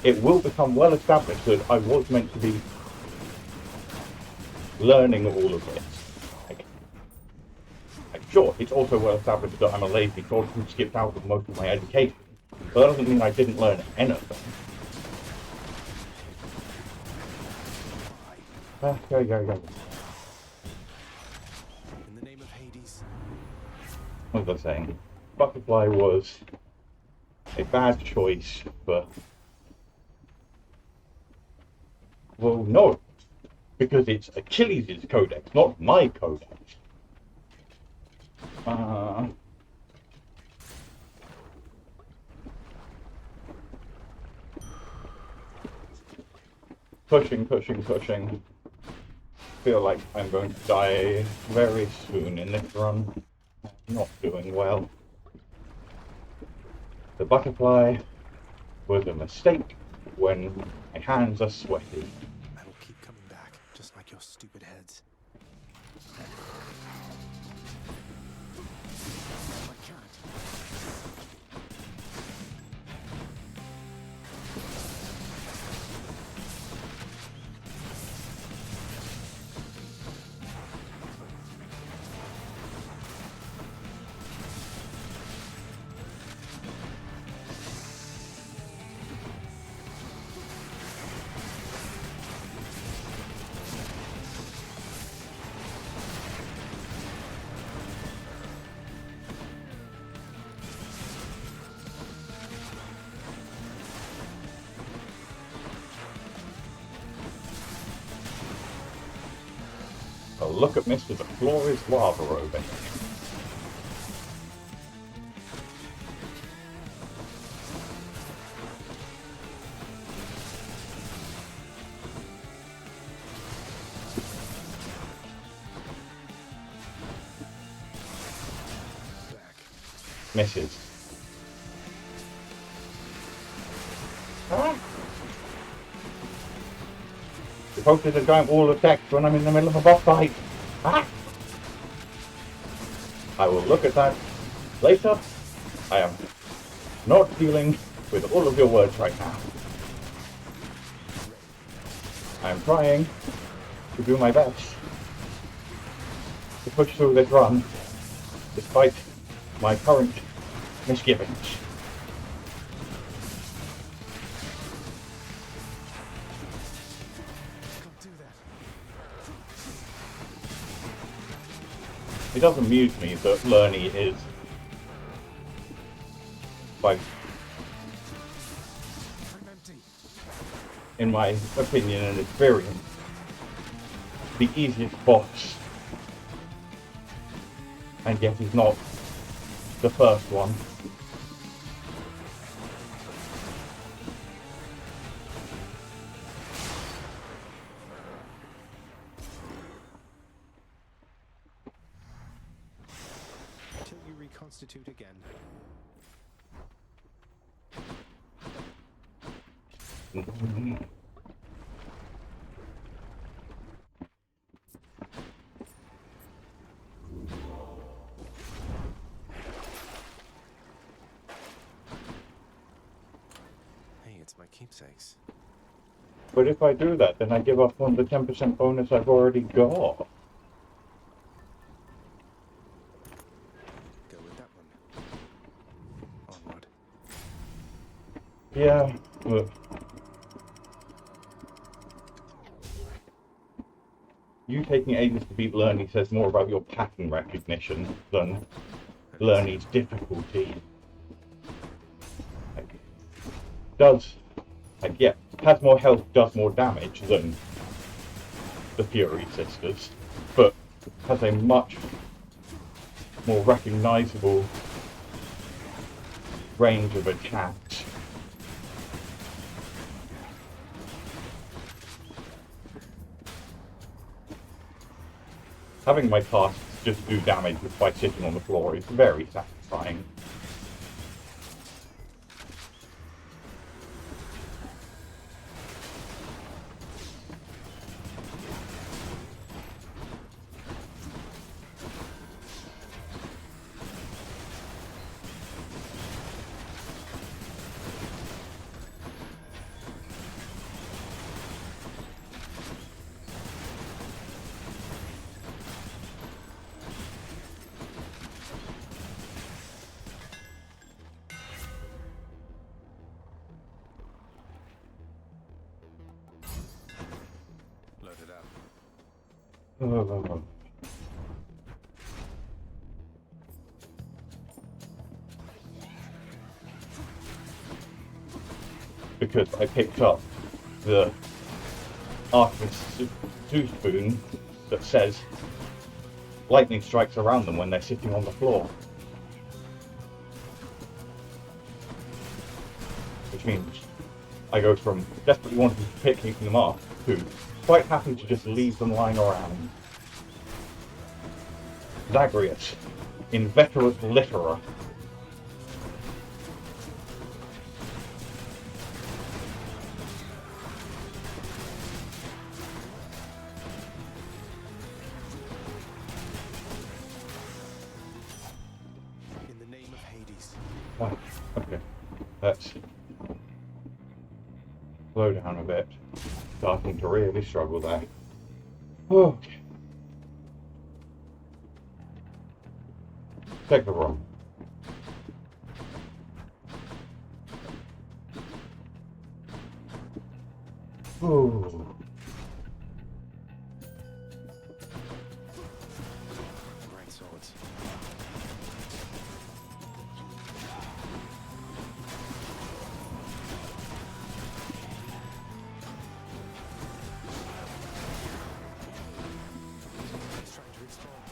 It will become well established that I was meant to be learning all of this. Sure, it's also well established that I'm a lazy sort who skipped out of most of my education, but that doesn't mean I didn't learn anything. Go.
In the name of Hades.
What was I saying? Butterfly was a bad choice, but... Well, no, because it's Achilles' codex, not my codex. Pushing. Feel like I'm going to die very soon in this run. I'm not doing well. The butterfly was a mistake when my hands are sweaty.
I will keep coming back, just like your stupid heads.
Oh, look at Mr. The floor is lava over here. Misses. You posted a giant wall of text when I'm in the middle of a boss fight. I will look at that later. I am not dealing with all of your words right now. I am trying to do my best to push through this run, despite my current misgivings. It does amuse me that Lerny is, like, in my opinion and experience, the easiest boss, and yet he's not the first one.
Till you reconstitute again. Hey, it's my keepsakes.
But if I do that, then I give up on the 10% bonus I've already got.
Go with that one. Onward.
Yeah, look. You taking ages to beat Lerny says more about your pattern recognition than Lerny's difficulty. Has more health, does more damage than the Fury Sisters, but has a much more recognisable range of attacks. Having my tasks just do damage by sitting on the floor is very satisfying. Because I picked up the Artemis spoon that says lightning strikes around them when they're sitting on the floor. Which means I go from desperately wanting to picking them up to quite happy to just leave them lying around. Zagreus, Inveterate Litterer.
In the name of Hades.
Oh, okay. Let's slow down a bit. Starting to really struggle there. Okay. Take the roll. Ooh.
Great swords. He's trying to respawn.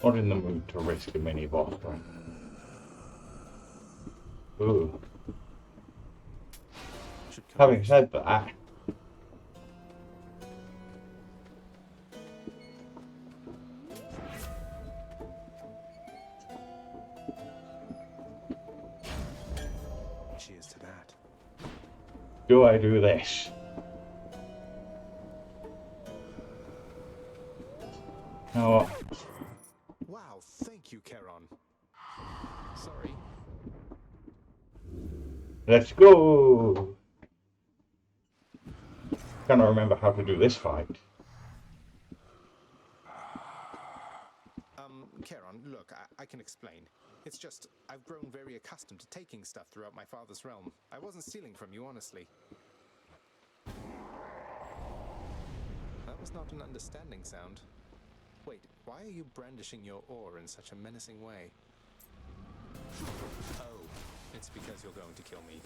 Not in the mood to risk a mini boss fight. Ooh. Having said that, Do I do this? No.
Wow, thank you, Charon. Sorry.
Let's go! Can't remember how to do this fight.
Charon, look, I can explain. It's just, I've grown very accustomed to taking stuff throughout my father's realm. I wasn't stealing from you, honestly. That was not an understanding sound. Wait, why are you brandishing your oar in such a menacing way? Oh, it's because you're going to kill me.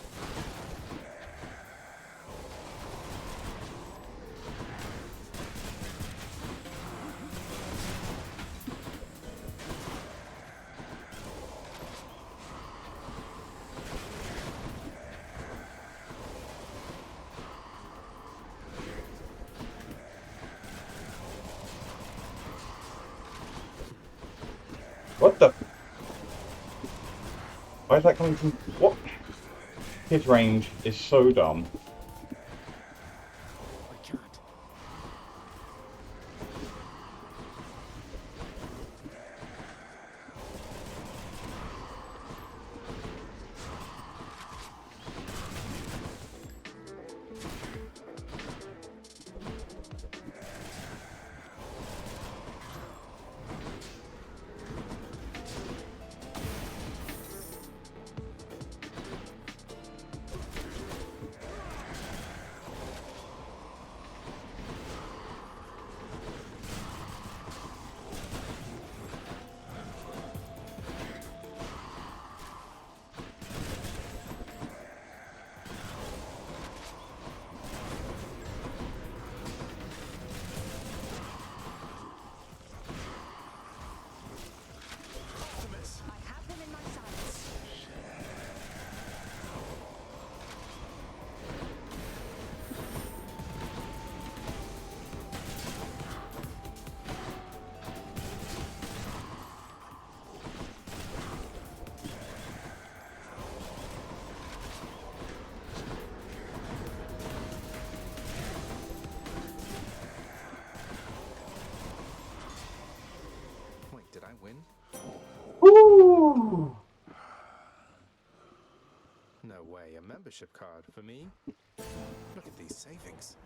What the? Why is that coming from? What? His range is so dumb.
Did I win?
Woo!
No way, a membership card for me? Look at these savings.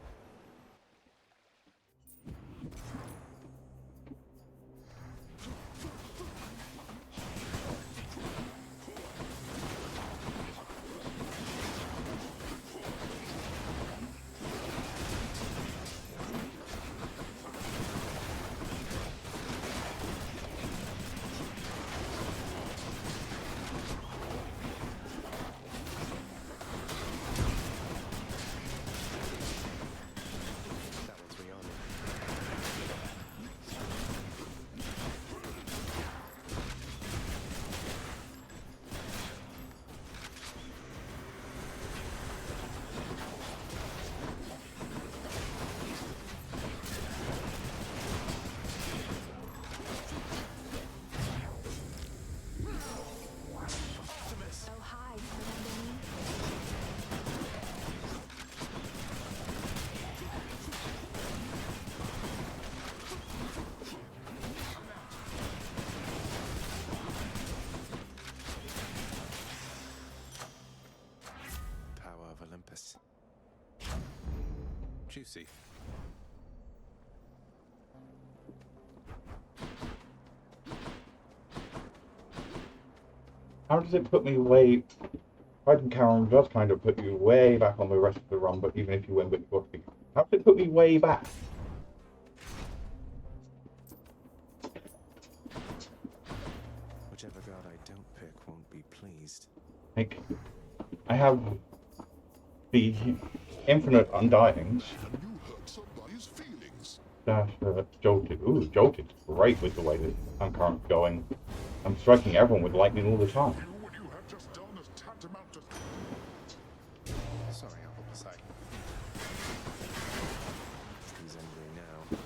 Juicy.
How does it put me way... Fighting Charon does kind of put you way back on the rest of the run, but even if you win, but you've got to be... How does it put me way back?
Whichever god I don't pick won't be pleased.
Like, I have the infinite undyings. That jolted. Ooh, jolted. Great with the way that I'm currently going. I'm striking everyone with lightning all the time.
Sorry, Uncle Poseidon. He's angry now.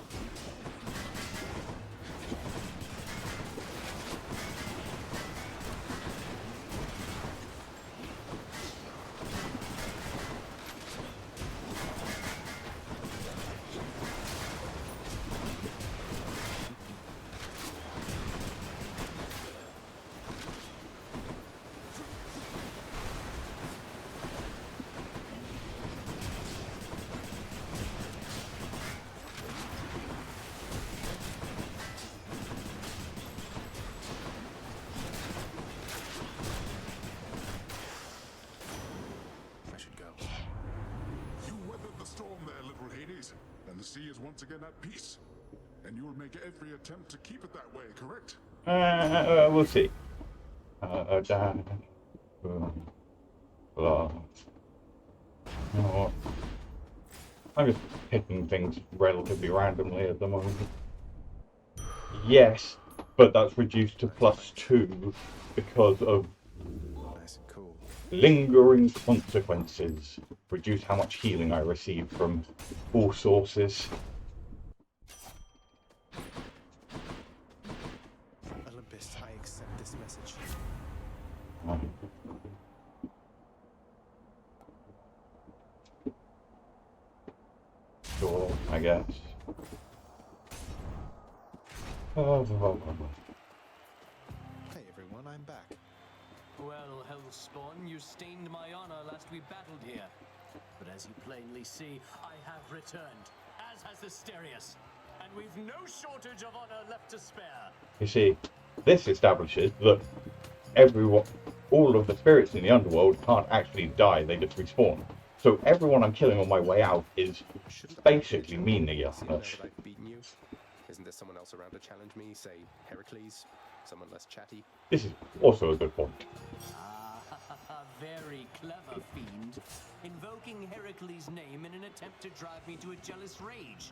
is once again at peace, and you will make every attempt to keep it that way, correct?
We'll see. Dad. Blah. You know what? I'm just picking things relatively randomly at the moment. Yes, but that's reduced to +2 because of
Nice and cool.
lingering consequences. Reduce how much healing I receive from all sources.
Olympus, I accept this message.
Sure, I guess.
Hey everyone, I'm back.
Well, Hellspawn, you stained my honor last we battled here. But as you plainly see, I have returned, as has Zagreus. And we've no shortage of honor left to spare.
You see, this establishes that everyone, all of the spirits in the underworld can't actually die, they just respawn. So everyone I'm killing on my way out is basically meaningless.
Now that I've beaten you, isn't there someone else around to challenge me? Say, Heracles? Someone less chatty?
This is also a good point.
Very clever, fiend. Invoking Heracles' name in an attempt to drive me to a jealous rage.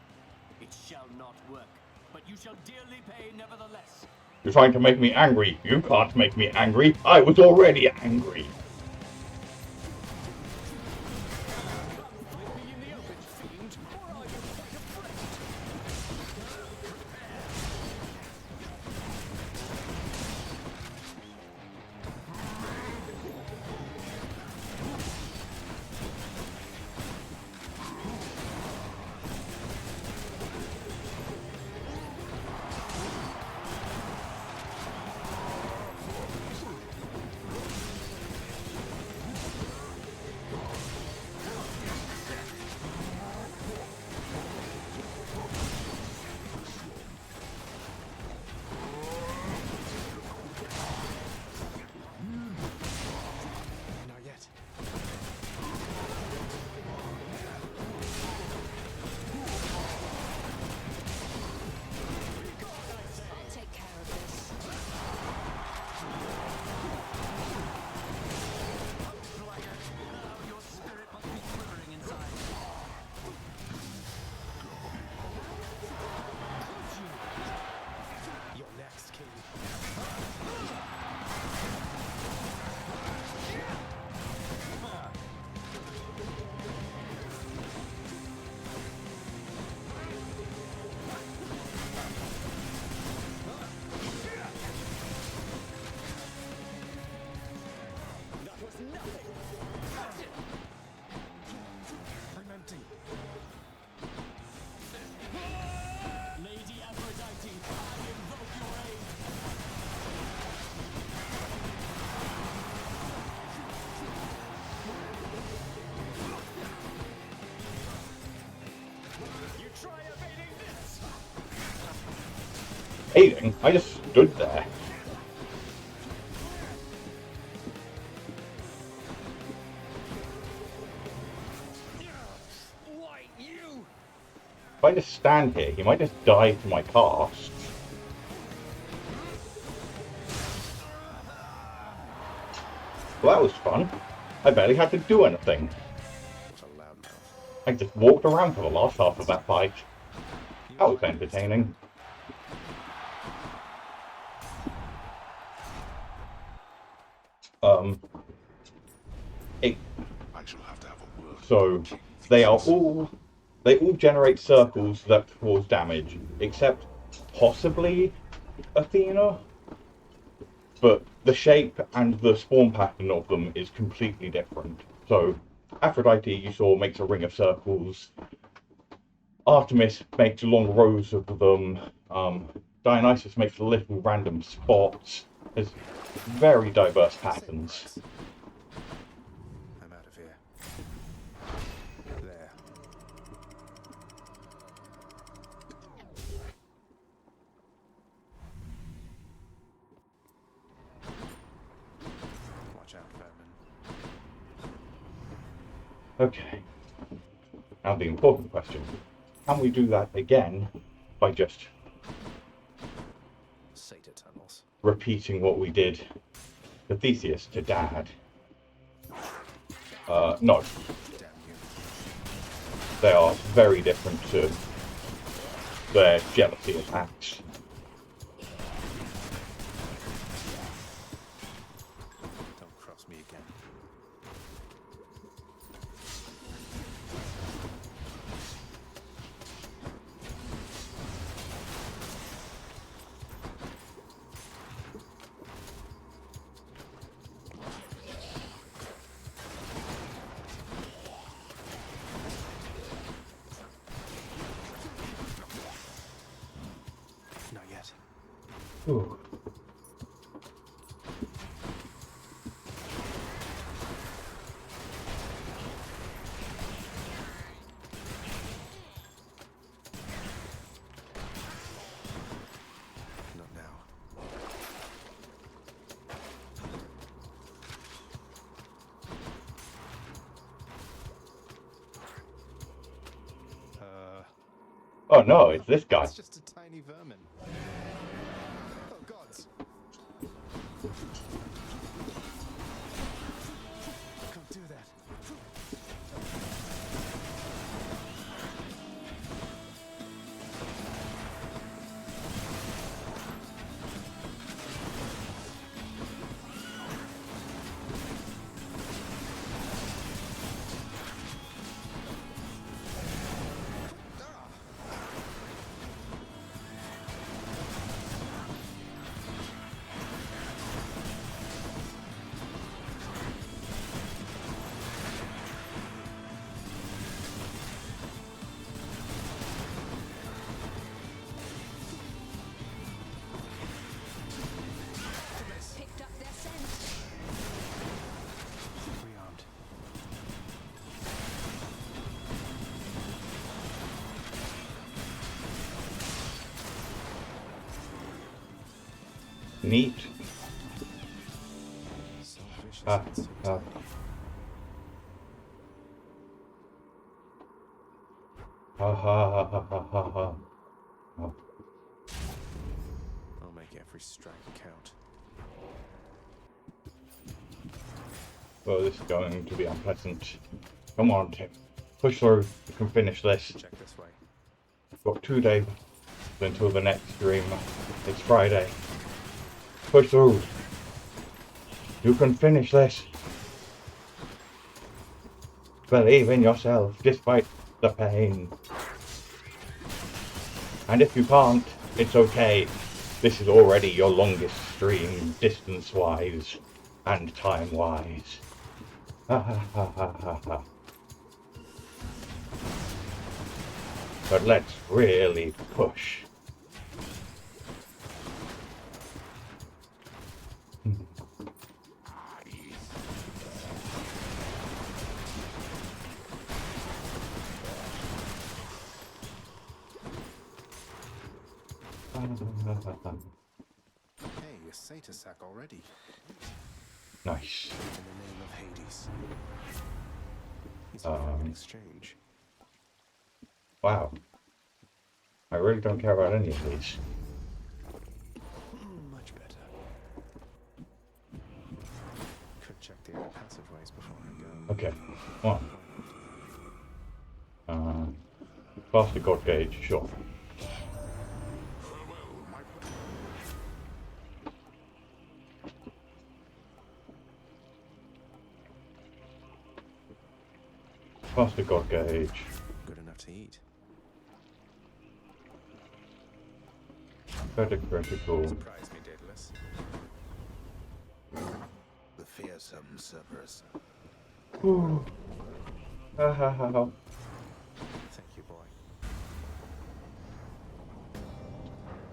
It shall not work, but you shall dearly pay nevertheless.
You're trying to make me angry. You can't make me angry. I was already angry. Aiding? I just stood there. If I just stand here, he might just die to my cast. Well, that was fun. I barely had to do anything. I just walked around for the last half of that fight. That was entertaining. So they all generate circles that cause damage, except possibly Athena. But the shape and the spawn pattern of them is completely different. So Aphrodite, you saw, makes a ring of circles. Artemis makes long rows of them. Dionysus makes little random spots. There's very diverse patterns.
I'm out of here. There. Watch out, vermin.
Okay. Now the important question. Can we do that again by just
Satyr tunnels.
repeating what we did to Theseus, to Dad? No. They are very different to their jealousy attacks.
Don't cross me again. Not yet.
Ooh.
Not now.
Oh no, it's this guy.
It's just a tiny vermin. Oh gods. Can't do that.
Picked up their scent.
Rearmed.
Neat.
So vicious
Ah,
and so
ah.
tiny.
Ha ha ha ha ha ha ha. Oh.
I'll make every strike count.
Well, this is going to be unpleasant. Come on, Tim. Push through. You can finish this.
Check this way.
Got 2 days until the next stream. It's Friday. Push through. You can finish this. Believe in yourself despite the pain. And if you can't, it's okay. This is already your longest stream, distance-wise and time-wise. Ha ha ha ha ha ha. But let's really push.
Hey, a satyr sack already.
Nice.
In the name of Hades. He's offering an exchange.
Wow. I really don't care about any of these.
Much better. Could check the other passageways before I go.
Okay, come on. Faster God gauge, sure. Faster God gauge.
Good enough to eat.
Better critical.
Surprise me, Daedalus.
The fearsome Cerberus.
Ooh. Ha ha ha ha.
Thank you, boy.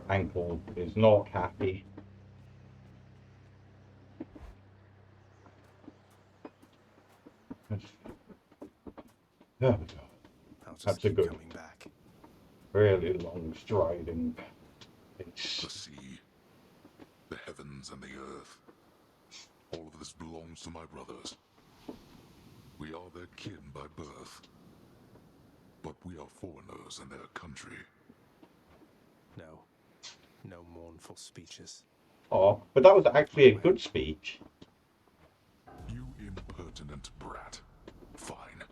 Ankle is not happy. There we go. That's a good,
Coming back.
really long striding pace.
The sea, the heavens and the earth. All of this belongs to my brothers. We are their kin by birth. But we are foreigners in their country.
No. No mournful speeches.
Oh, but that was actually a good speech.
You impertinent brat. Fine.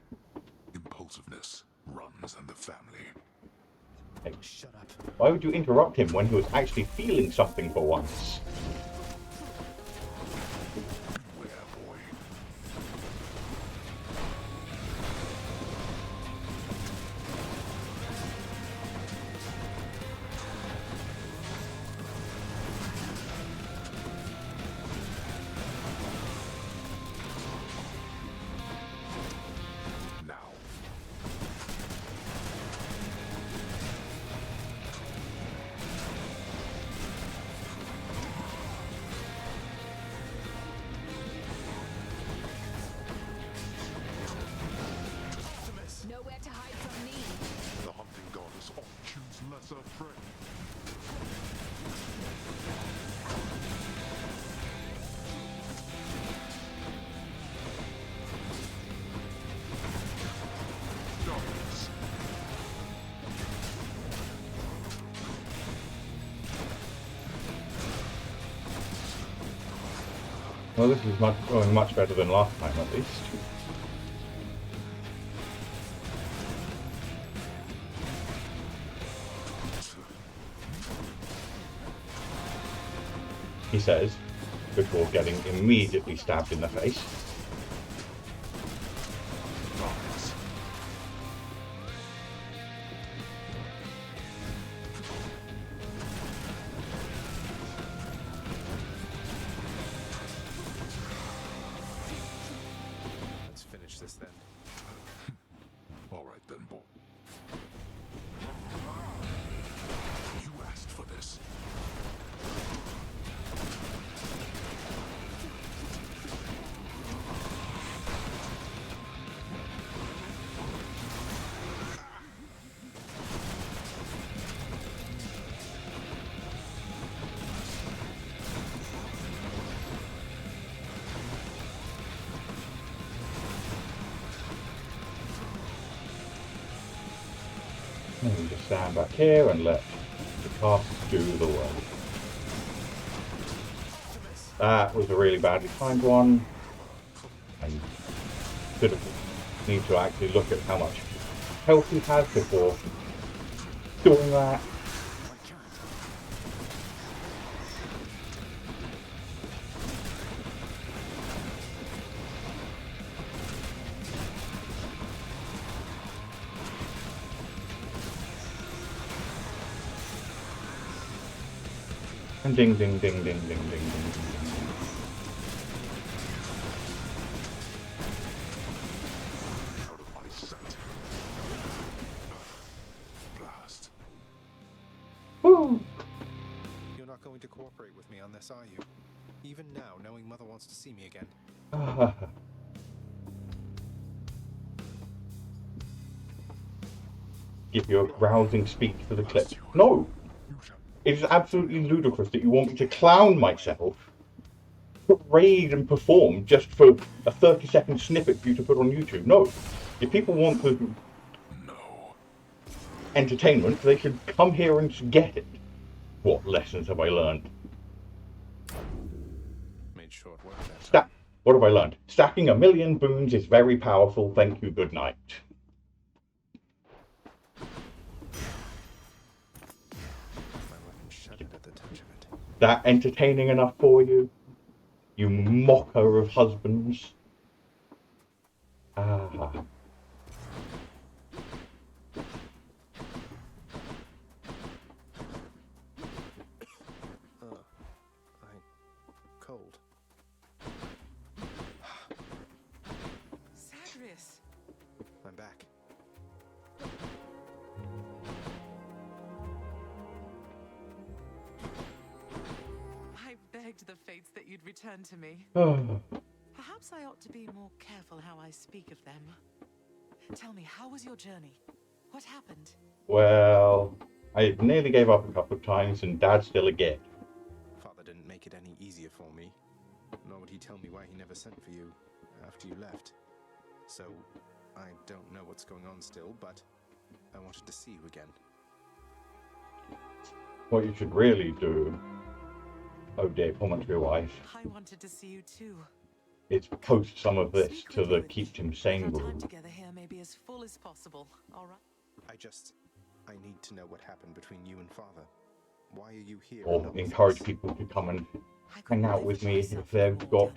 Impulsiveness runs in the family.
Hey,
shut up.
Why would you interrupt him when he was actually feeling something for once?
Beware, boy.
Nowhere to hide from me.
The hunting goddess often choose lesser prey. Darkness.
Well, this is going much better than last time, at least. He says, before getting immediately stabbed in the face.
Let's finish this then.
All right then, boy. You asked for this.
And we just stand back here and let the cast do the work. That was a really badly timed one. I should have need to actually look at how much health he has before doing that. And ding, ding, ding, ding, ding, ding, ding, ding, ding.
Out of my sight. Blast.
Woo!
You're not going to cooperate with me on this, are you? Even now, knowing Mother wants to see me again.
Give you a rousing speech for the clip. No! It is absolutely ludicrous that you want me to clown myself, parade and perform just for a 30-second snippet for you to put on YouTube. No. If people want the entertainment, they should come here and get it. What lessons have I learned?
Made short work that time.
What have I learned? Stacking 1,000,000 boons is very powerful. Thank you. Good night.
My weapon shuddered at the touch of it.
That entertaining enough for you? You mocker of husbands. Ah.
Cold.
Zagreus!
I'm back.
I begged the fates that you'd return to me. Perhaps I ought to be more careful how I speak of them. Tell me, how was your journey? What happened?
Well, I nearly gave up a couple of times and Dad's still a git.
Father didn't make it any easier for me. Nor would he tell me why he never sent for you after you left. So, I don't know what's going on still, but I wanted to see you again.
What you should really do, oh dear, commentary wife,
I wanted to see you too.
is post some of this to the Keep Him Sane
Our time
group.
together here may be as full as possible, all right?
I need to know what happened between you and Father. Why are you here?
Or encourage people to come and hang out with me if they've got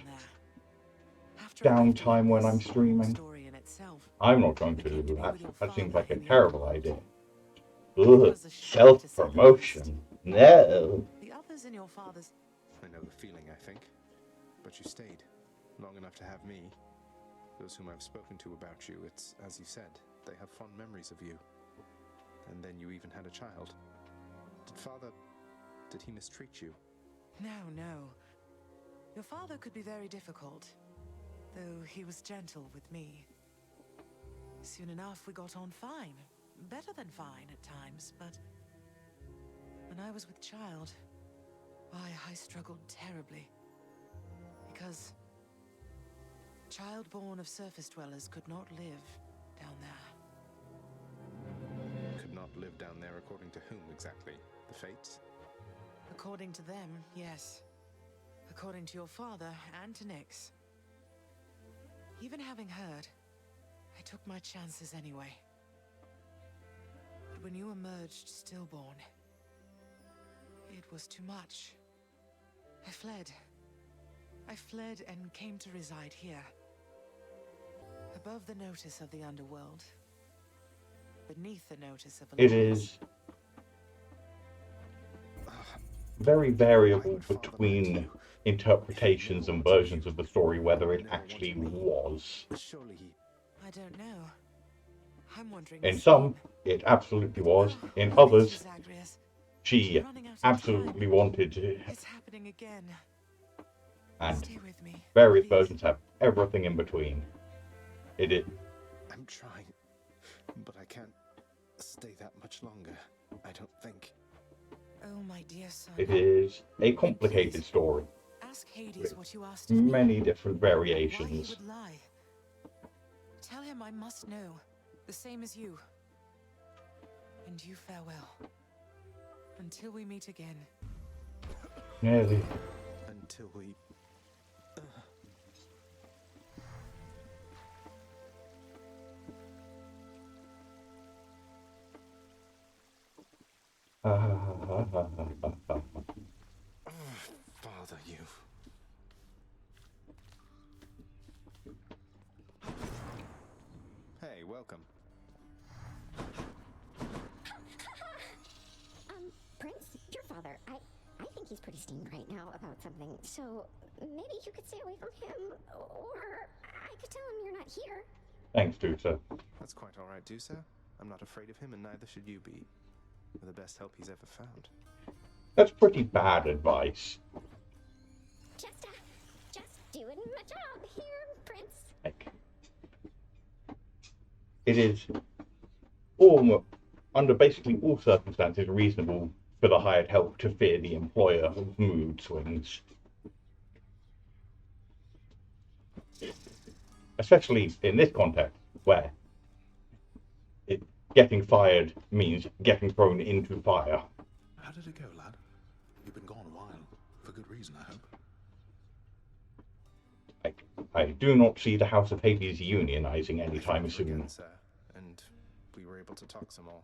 downtime when I'm streaming. I'm not going to do that. That seems like a terrible idea. Ugh, self-promotion. No.
The others in your father's...
I know the feeling, I think. But you stayed long enough to have me. Those whom I've spoken to about you, it's as you said, they have fond memories of you. And then you even had a child. Did he mistreat you?
No. Your father could be very difficult, though he was gentle with me. Soon enough, we got on fine. Better than fine at times, but when I was with child, I struggled terribly. Because child born of surface dwellers could not live down there.
Could not live down there according to whom exactly? The fates?
According to them, yes. According to your father and to Nyx. Even having heard, I took my chances anyway. But when you emerged stillborn, it was too much. I fled. I fled and came to reside here. Above the notice of the underworld. Beneath the notice of a
It is very variable between interpretations and versions of the story whether it actually was.
I don't know. I'm wondering.
In some, it absolutely was. In others, she absolutely wanted to.
It's happening again.
And
Stay with me,
various versions have everything in between. It is.
I'm trying, but I can't stay that much longer. I don't think.
Oh, my dear son.
It is a complicated story.
Ask Hades
With
what you asked of me.
many different
Why he
variations.
would lie. Tell him I must know, the same as you. And you farewell. Until we meet again.
Nearly.
Until we... Father, you... Hey, welcome.
Prince, your father, I think he's pretty steamed right now about something, so maybe you could stay away from him, or I could tell him you're not here.
Thanks, Dusa.
That's quite all right, Dusa. I'm not afraid of him, and neither should you be. You're the best help he's ever found.
That's pretty bad advice.
Just doing my job here, Prince.
Like, it is all, under basically all circumstances, reasonable for the hired help to fear the employer of mood swings. Especially in this context, where getting fired means getting thrown into fire.
How did it go, lad? You've been gone a while. For good reason, I hope.
I do not see the House of Hades unionizing anytime soon.
Again, sir, and we were able to talk some more.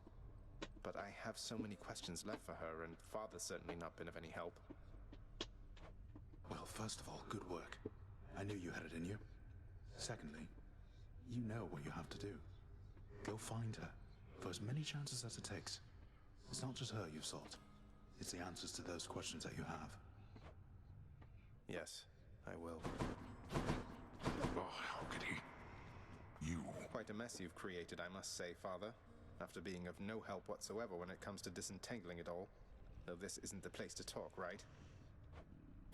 But I have so many questions left for her, and Father's certainly not been of any help.
Well, first of all, good work. I knew you had it in you. Secondly, you know what you have to do. Go find her, for as many chances as it takes. It's not just her you've sought. It's the answers to those questions that you have.
Yes, I will.
Oh, how could he? You.
Quite a mess you've created, I must say, Father. After being of no help whatsoever when it comes to disentangling it all. Though this isn't the place to talk, right?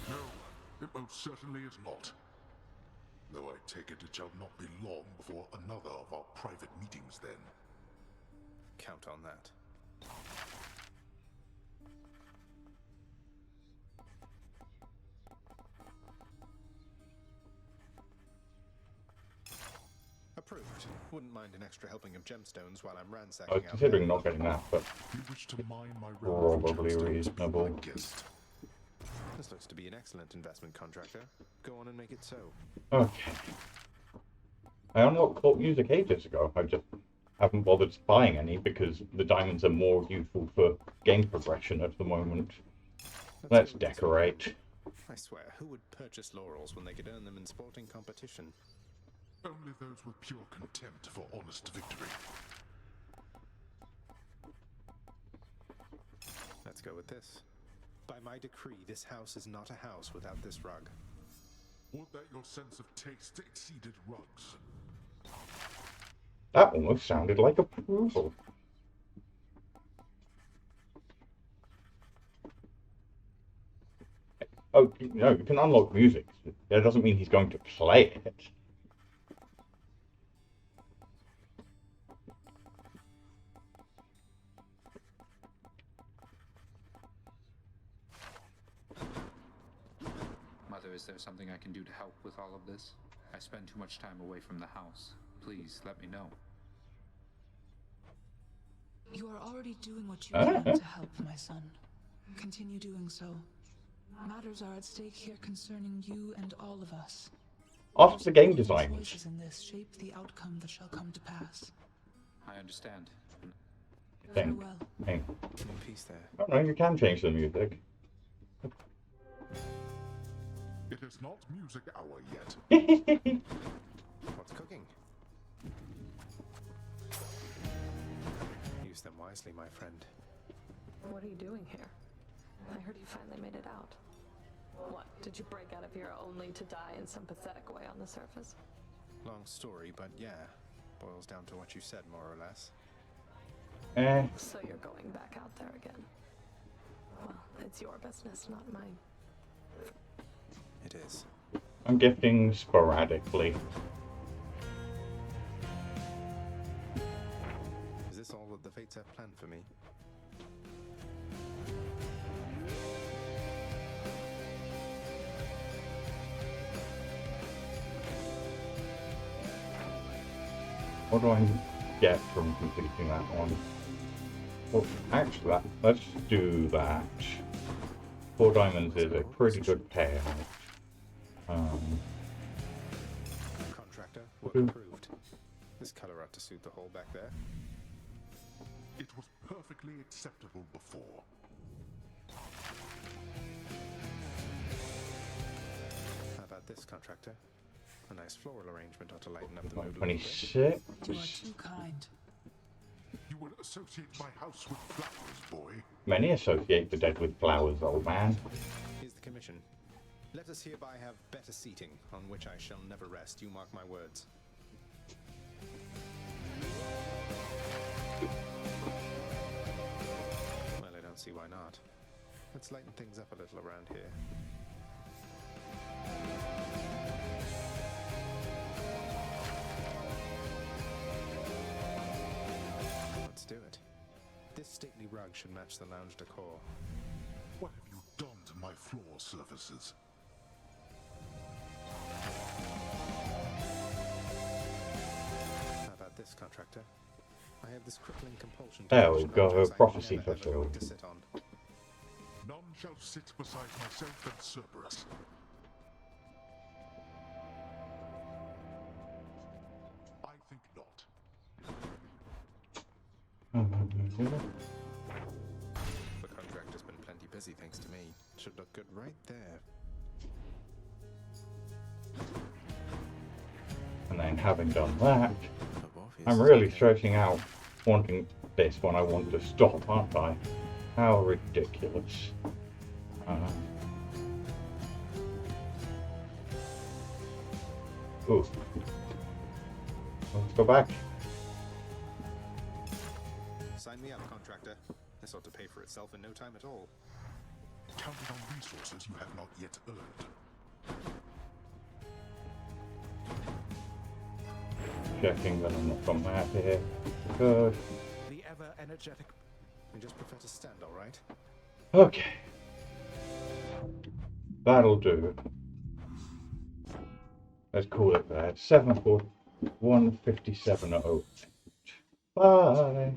No, it most certainly is not. Though I take it shall not be long before another of our private meetings then.
Count on that. Approved. Wouldn't mind an extra helping of gemstones while I'm ransacking
I was
out
considering
there.
not getting that, but
You wish to mine my realm for
probably
gemstones,
reasonable.
be my guest.
This looks to be an excellent investment, contractor. Go on and make it so.
Okay. I unlocked folk music ages ago. I just haven't bothered buying any because the diamonds are more useful for game progression at the moment. Let's decorate.
I swear, who would purchase laurels when they could earn them in sporting competition?
Only those with pure contempt for honest victory.
Let's go with this. By my decree, this house is not a house without this rug.
Would that your sense of taste exceeded rugs?
That almost sounded like approval. Oh, no, you can unlock music. That doesn't mean he's going to play it.
Mother, is there something I can do to help with all of this? I spend too much time away from the house. Please, let me know.
You are already doing what you can to help, my son. Continue doing so. Matters are at stake here concerning you and all of us.
Ask the game
All
designers.
choices in this shape the outcome that shall come to pass.
I understand.
I think.
Farewell.
Hey.
Peace there.
Oh no, you can change the music.
It is not music hour yet.
What's cooking? Use them wisely, my friend.
What are you doing here? I heard you finally made it out. What, did you break out of here only to die in some pathetic way on the surface?
Long story, but yeah. Boils down to what you said, more or less.
So you're going back out there again. Well, it's your business, not mine.
It is.
I'm gifting sporadically.
Is this all that the fates have planned for me?
What do I get from completing that one? Well, actually, let's do that. 4 diamonds is a pretty good payout.
Contractor, work approved. This color ought to suit the hole back there.
It was perfectly acceptable before.
How about this, contractor? A nice floral arrangement ought to lighten up the mood a little
26.
bit.
You are too kind.
You will associate my house with flowers, boy.
Many associate the dead with flowers, old man.
Here's the commission. Let us hereby have better seating, on which I shall never rest, you mark my words. Well, I don't see why not. Let's lighten things up a little around here. Let's do it. This stately rug should match the lounge decor.
What have you done to my floor surfaces?
How about this, contractor? I have this crippling compulsion to
There we
mention
go,
objects I
prophecy
never, ever
fulfilled.
going to sit on.
None shall sit beside myself and Cerberus. I think not.
The contractor's been plenty busy thanks to me. Should look good right there.
And then having done that, I'm really stretching out wanting this when I want to stop, aren't I? How ridiculous. Ooh. Let's go back.
Sign me up, contractor. This ought to pay for itself in no time at all.
Counting on resources you have not yet earned.
Checking that I'm not on that here. Good.
The ever energetic. You just prefer to stand, all right?
Okay. That'll do. Let's call it that. 7 157 at 0. Bye.